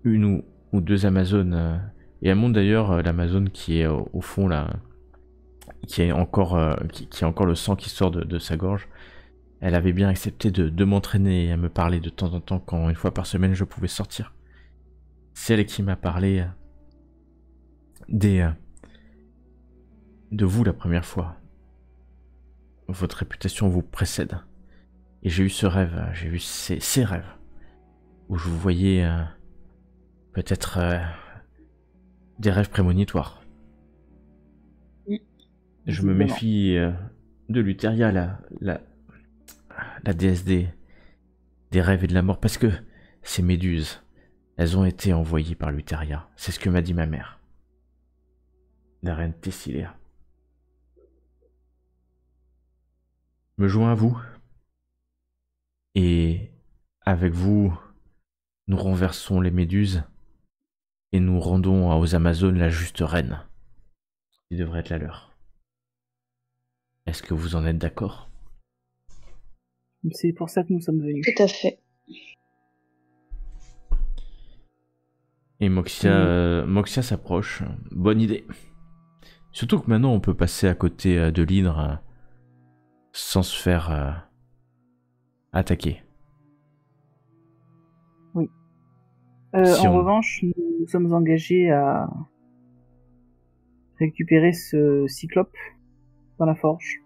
une ou deux Amazones. Et elle montre d'ailleurs l'Amazone qui est au fond là, qui a encore le sang qui sort de sa gorge. Elle avait bien accepté de m'entraîner et à me parler de temps en temps quand une fois par semaine je pouvais sortir. C'est elle qui m'a parlé de vous la première fois. Votre réputation vous précède. Et j'ai eu ce rêve, j'ai eu ces rêves où je vous voyais peut-être des rêves prémonitoires. Je me méfie de Luteria, la déesse des rêves et de la mort, parce que ces méduses, elles ont été envoyées par Luteria. C'est ce que m'a dit ma mère. La reine Tessiléa. Je me joins à vous. Et avec vous, nous renversons les méduses et nous rendons aux Amazones la juste reine qui devrait être la leur. Est-ce que vous en êtes d'accord? C'est pour ça que nous sommes venus. Tout à fait. Et Moxia s'approche. Bonne idée. Surtout que maintenant on peut passer à côté de l'hydre sans se faire attaquer. Oui. Si en on- revanche, nous sommes engagés à récupérer ce cyclope dans la forge.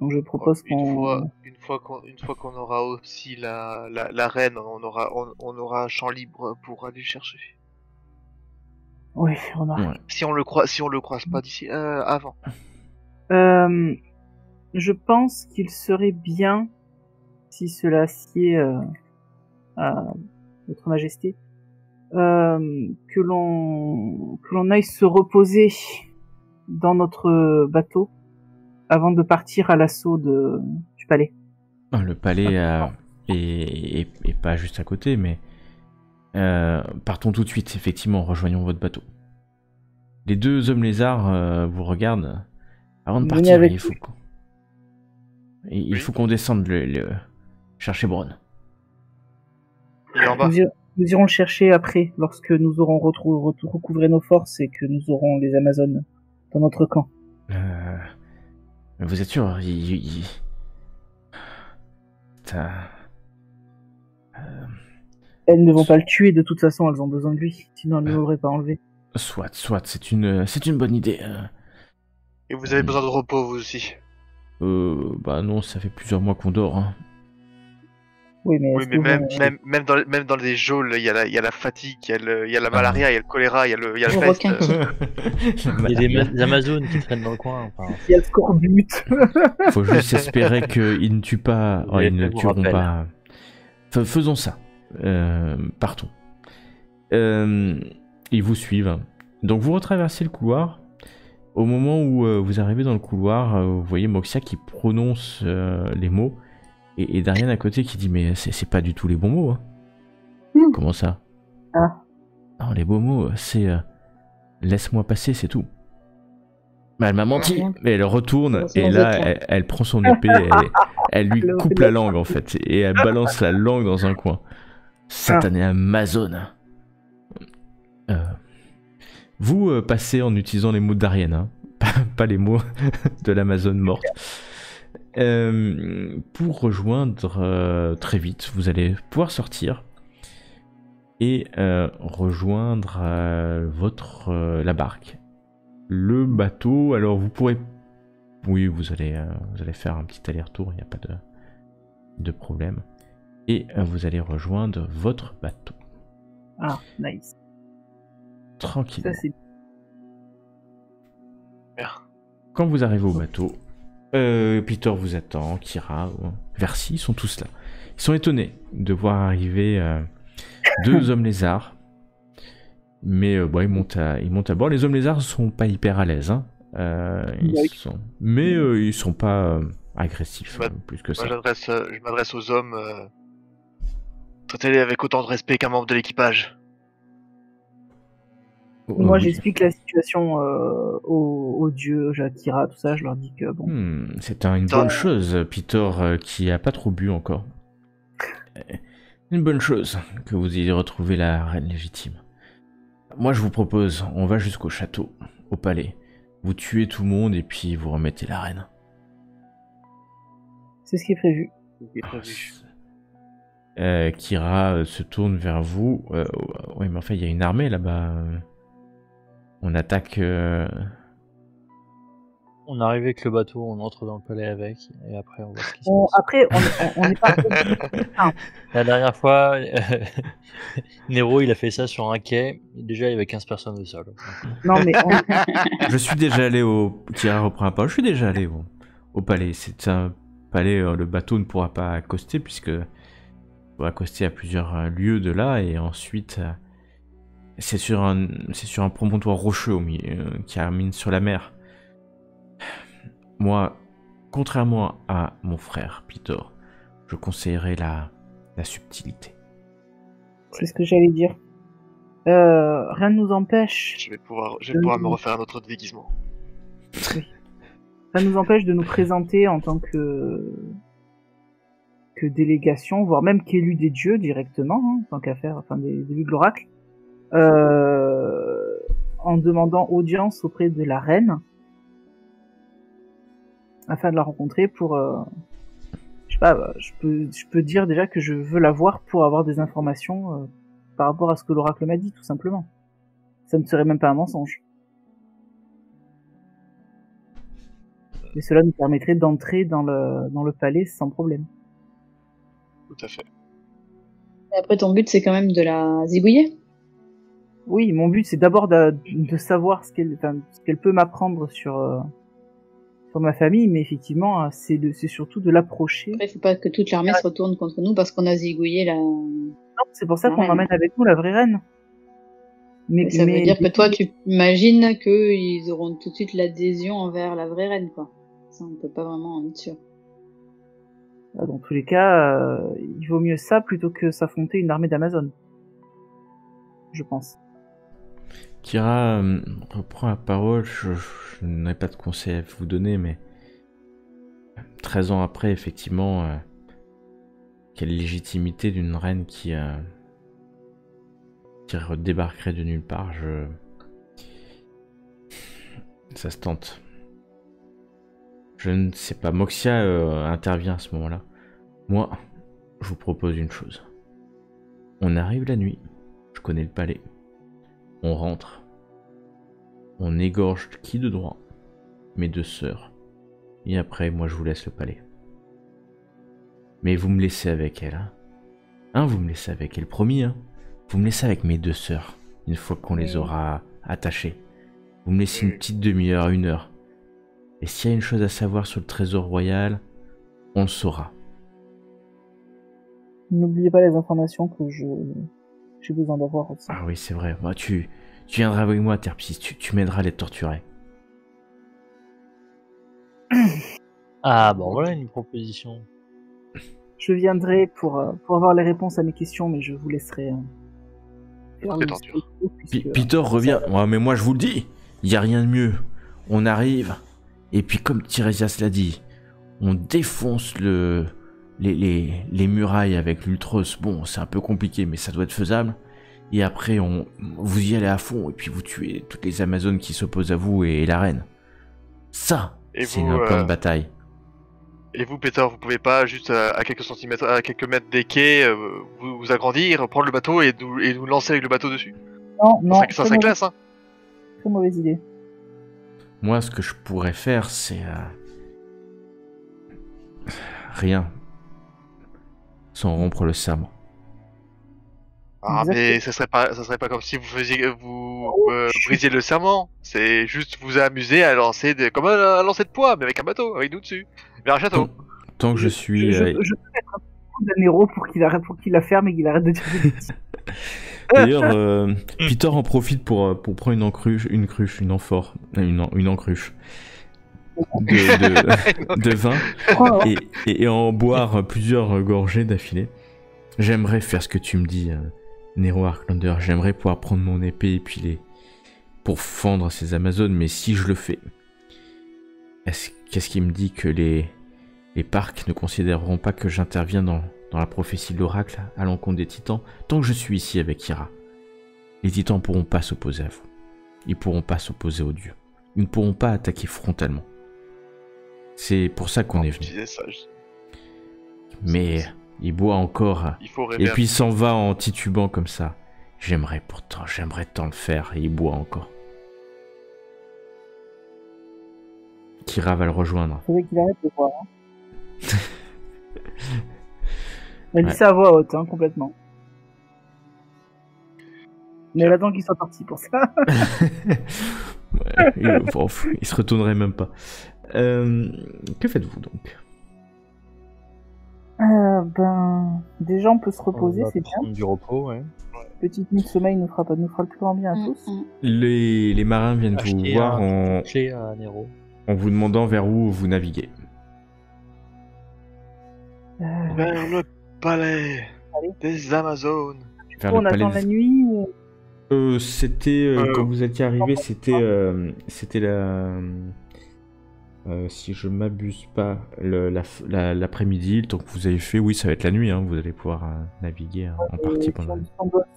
Donc je propose qu'on... Une fois qu'on aura aussi la reine, on aura un champ libre pour aller chercher. Oui, on a... Ouais. Si on le croise pas d'ici avant. Je pense qu'il serait bien, si cela sied à votre majesté, que l'on aille se reposer dans notre bateau avant de partir à l'assaut du palais. Le palais est pas juste à côté, mais partons tout de suite, effectivement, rejoignons votre bateau. Les deux hommes lézards vous regardent. Avant de Venez partir, avec il faut qu'on descende chercher Bron. Il est en bas. Nous irons le chercher après, lorsque nous aurons recouvré nos forces et que nous aurons les Amazones dans notre camp. Mais vous êtes sûr Elles ne vont pas le tuer, de toute façon, elles ont besoin de lui, sinon elles ne l'auraient pas enlevé. Soit, c'est une bonne idée. Et vous avez besoin de repos, vous aussi. Bah non, ça fait plusieurs mois qu'on dort. Hein. Oui, mais, Oui, mais même dans les geôles, il y a la fatigue, il y a la malaria, il y a le choléra, il y a le Le peste. requin qui... Il y a des Amazones qui traînent dans le coin. Enfin, il y a le scorbut. Faut juste espérer qu'ils ne tuent pas. Oh, Mais ils ne je vous tueront rappelle. pas. Faisons ça. Partons. Ils vous suivent. Donc vous retraversez le couloir. Au moment où vous arrivez dans le couloir, vous voyez Moxia qui prononce les mots. Et Darian à côté qui dit mais c'est pas du tout les bons mots. Hein. Mm. Comment ça? Ah. Non, les beaux mots, c'est laisse-moi passer, c'est tout. Mais elle m'a menti. Mais elle retourne et là, elle prend son épée, elle lui coupe la langue en fait. Et elle balance la langue dans un coin. Satané Amazone. Vous passez en utilisant les mots d'Ariane, hein. Pas les mots de l'Amazone morte. Pour rejoindre très vite, vous allez pouvoir sortir et rejoindre la barque. Le bateau, alors vous pourrez... Oui, vous allez faire un petit aller-retour, il n'y a pas de problème. Et vous allez rejoindre votre bateau. Ah, nice. Tranquille. Ça, c'est... Bien. Quand vous arrivez au bateau, Peter vous attend, Kira, Versi, ils sont tous là. Ils sont étonnés de voir arriver 2 hommes lézards. Mais bon, ils montent à bord. Les hommes lézards sont pas hyper à l'aise. Hein. Mais ils sont pas agressifs plus que ça. Moi, je m'adresse aux hommes. Traitez-les avec autant de respect qu'un membre de l'équipage. Moi, Oui. j'explique la situation aux dieux, Kira, tout ça. Je leur dis que bon. C'est une bonne chose, Peter, qui a pas trop bu encore. Une bonne chose que vous ayez retrouvé la reine légitime. Moi, je vous propose, on va jusqu'au château, au palais. Vous tuez tout le monde et puis vous remettez la reine. C'est ce qui est prévu. Kira se tourne vers vous. Oui, mais enfin, il y a une armée là-bas. On attaque. On arrive avec le bateau, on entre dans le palais avec, et après on voit ce qui se passe. Après, on n'est pas. La dernière fois, Nero il a fait ça sur un quai, et déjà il y avait 15 personnes au sol. Non, mais Je suis déjà allé au. Kira reprend un pas. Je suis déjà allé au palais. C'est un palais. Le bateau ne pourra pas accoster puisque il va accoster à plusieurs lieues de là et ensuite c'est sur un promontoire rocheux au milieu qui termine sur la mer. Moi, contrairement à mon frère Peter, je conseillerais la subtilité. c'est ce que j'allais dire. Rien ne nous empêche. Je vais pouvoir me refaire un autre déguisement. Ça nous empêche de nous présenter en tant que délégation, voire même qu'élu des dieux directement, hein, tant qu'à faire, enfin des élus de l'oracle, en demandant audience auprès de la reine, afin de la rencontrer pour, je sais pas, je peux dire déjà que je veux la voir pour avoir des informations par rapport à ce que l'oracle m'a dit, tout simplement. Ça ne serait même pas un mensonge. Et cela nous permettrait d'entrer dans le palais sans problème. Tout à fait. Et après, ton but, c'est quand même de la zigouiller. Oui, mon but c'est d'abord de savoir ce qu'elle peut m'apprendre sur ma famille, mais effectivement c'est surtout de l'approcher. Après, il faut pas que toute l'armée se retourne contre nous parce qu'on a zigouillé la... Non, c'est pour ça qu'on reine. emmène avec nous la vraie reine. Mais ça veut dire que toi, tu imagines qu'ils auront tout de suite l'adhésion envers la vraie reine, quoi. Ça, on peut pas vraiment en être sûr. Dans tous les cas, il vaut mieux ça plutôt que s'affronter une armée d'Amazon. Je pense. Kira reprend la parole. Je n'ai pas de conseils à vous donner, mais 13 ans après, effectivement, quelle légitimité d'une reine qui débarquerait de nulle part, ça se tente. Je ne sais pas, Moxia intervient à ce moment-là. Moi, je vous propose une chose. On arrive la nuit, je connais le palais. On rentre. On égorge qui de droit? Mes 2 sœurs. Et après, moi je vous laisse le palais. Mais vous me laissez avec elle, hein? Hein, vous me laissez avec elle, promis, hein? Vous me laissez avec mes 2 sœurs, une fois qu'on les aura attachées. Vous me laissez une petite demi-heure, 1 heure. Et s'il y a une chose à savoir sur le trésor royal, on le saura. N'oubliez pas les informations que j'ai besoin d'avoir aussi. Ah oui, c'est vrai. Moi, tu viendras avec moi, Terpsis. Tu m'aideras à les torturer. Ah bon, voilà une proposition. Je viendrai pour avoir les réponses à mes questions, mais je vous laisserai faire le torture. discours, puisque, Peter revient. Ouais, mais moi je vous le dis, il n'y a rien de mieux. On arrive, et puis comme Tiresias l'a dit, on défonce les murailles avec l'Ultros. Bon, c'est un peu compliqué, mais ça doit être faisable. Et après, vous y allez à fond, et puis vous tuez toutes les Amazones qui s'opposent à vous et la reine. Ça, c'est un plan de bataille. Et vous, Peter, vous pouvez pas juste à quelques mètres des quais, vous agrandir, prendre le bateau et nous lancer avec le bateau dessus? Non, ça serait classe, hein. Très mauvaise idée. Moi, ce que je pourrais faire, c'est rien, sans rompre le serment. Ah, Exactement. mais ça serait pas comme si vous brisiez le serment. C'est juste vous amuser à lancer comme un lancer de poids, mais avec un bateau, avec nous dessus. Vers un château. Tant que je suis... Je peux mettre un coup d'un Nero pour qu'il la ferme et qu'il arrête de dire des bêtises. D'ailleurs, Peter en profite pour prendre une amphore, une encruche de vin et en boire plusieurs gorgées d'affilée. J'aimerais faire ce que tu me dis, Nero Arclander. J'aimerais pouvoir prendre mon épée et puis pour fendre ces Amazones, mais si je le fais, qu'est-ce qui me dit que les parcs ne considéreront pas que j'interviens dans la prophétie de l'oracle à l'encontre des titans? Tant que je suis ici avec Ira, les titans ne pourront pas s'opposer à vous. Ils ne pourront pas s'opposer aux dieux. Ils ne pourront pas attaquer frontalement. C'est pour ça qu'on est venu. Mais il boit encore. Et puis il s'en va en titubant comme ça. J'aimerais tant le faire. Et il boit encore. Kira va le rejoindre. C'est vrai qu'il arrête de boire. Elle dit ça à voix haute, hein, complètement. Mais elle attend qu'il soit parti pour ça. Ouais, il se retournerait même pas. Que faites-vous donc? Déjà on peut se reposer, c'est bien. Du repos, ouais. Petite nuit de sommeil nous fera le plus grand bien à tous. Les marins viennent vous voir en vous demandant vers où vous naviguez. Vers le palais des Amazones. Vers on attend la nuit ou... C'était quand vous étiez arrivé, c'était la si je m'abuse pas l'après-midi, le temps que vous avez fait, oui, ça va être la nuit, hein, vous allez pouvoir naviguer en partie pendant la nuit.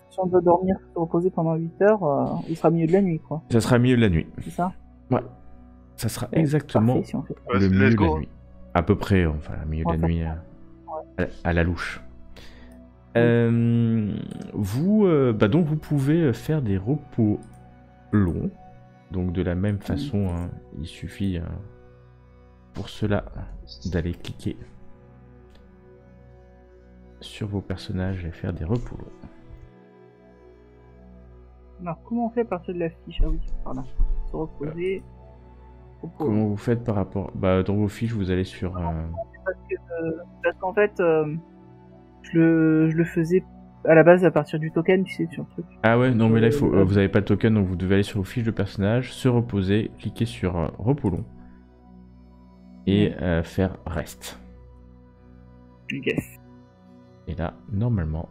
Si on doit dormir, se reposer pendant 8 heures, il sera milieu de la nuit, quoi. Ça sera milieu de la nuit. C'est ça? Ouais. Ça sera exactement parfait, si on fait le milieu de la nuit. À peu près, enfin, le milieu de la nuit à la louche. Donc vous pouvez faire des repos longs. Donc de la même façon, hein, il suffit pour cela d'aller cliquer sur vos personnages et faire des repos longs. Alors comment on fait à partir de la fiche? Ah oui, pardon. Se reposer. Comment vous faites par rapport... dans vos fiches, vous allez sur... Parce qu'en fait, je le faisais à la base à partir du token, tu sais, sur le truc. Ah ouais, non mais là, vous n'avez pas de token, donc vous devez aller sur vos fiches de personnage, se reposer, cliquer sur repos long, et faire reste. Yes. Et là, normalement,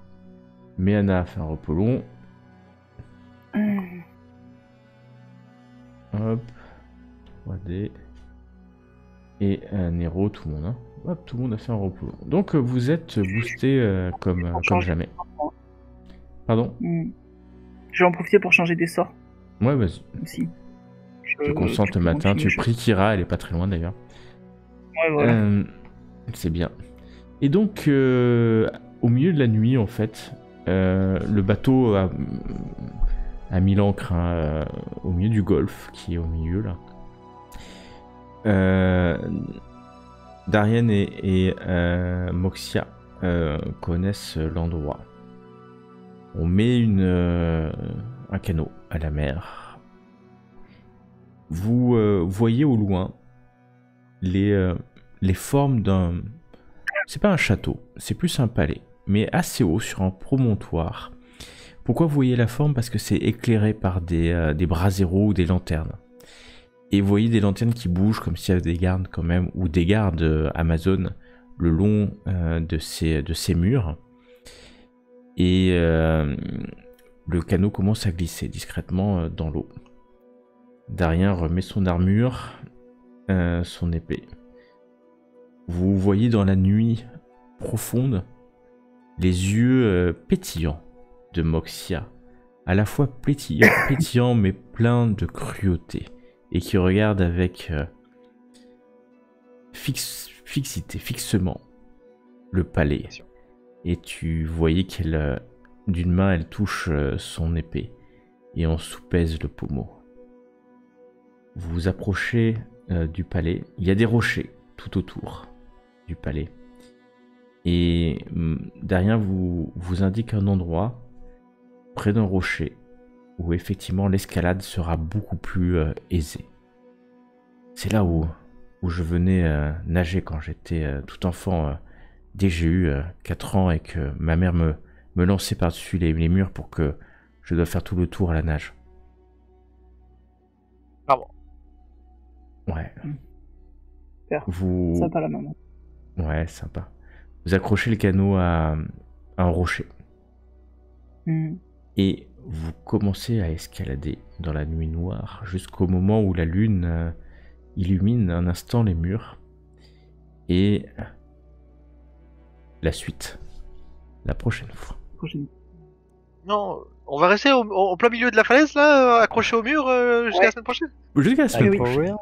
Méana a fait un repos long. Hop. 3D. Et Nero, tout le monde. Hein. Hop, tout le monde a fait un repos long. Donc vous êtes boosté comme jamais. Pardon? Je vais en profiter pour changer des sorts. Ouais, vas-y. Aussi. Je te concentre le matin. Tu pries Kira, elle est pas très loin d'ailleurs. Ouais, voilà. C'est bien. Et donc, au milieu de la nuit, en fait, le bateau a mis l'ancre au milieu du golfe, qui est au milieu là. Darien et Moxia connaissent l'endroit. On met un canot à la mer. Vous voyez au loin les formes d'un... C'est pas un château, c'est plus un palais, mais assez haut sur un promontoire. Pourquoi vous voyez la forme? Parce que c'est éclairé par des braseros ou des lanternes. Et vous voyez des lanternes qui bougent comme s'il y avait des gardes quand même, ou des gardes Amazon le long de ces murs. Et le canot commence à glisser discrètement dans l'eau. Darien remet son armure, son épée. Vous voyez dans la nuit profonde les yeux pétillants de Moxia, à la fois pétillants mais plein de cruauté, et qui regarde avec fixement le palais. Et tu voyais qu'elle, d'une main, elle touche son épée, et on soupèse le pommeau. Vous vous approchez du palais. Il y a des rochers tout autour du palais. Et Darien vous indique un endroit près d'un rocher où effectivement l'escalade sera beaucoup plus aisée. C'est là où je venais nager quand j'étais tout enfant, dès que j'ai eu 4 ans et que ma mère me lançait par-dessus les murs pour que je dois faire tout le tour à la nage. Bravo. Ouais. Super. Vous... Sympa la maman. Ouais, sympa. Vous accrochez le canot à un rocher. Et vous commencez à escalader dans la nuit noire jusqu'au moment où la lune illumine un instant les murs. Et la suite, la prochaine fois. Non, on va rester au plein milieu de la falaise là, accroché au mur jusqu'à la semaine prochaine. Jusqu'à la semaine oui. prochaine.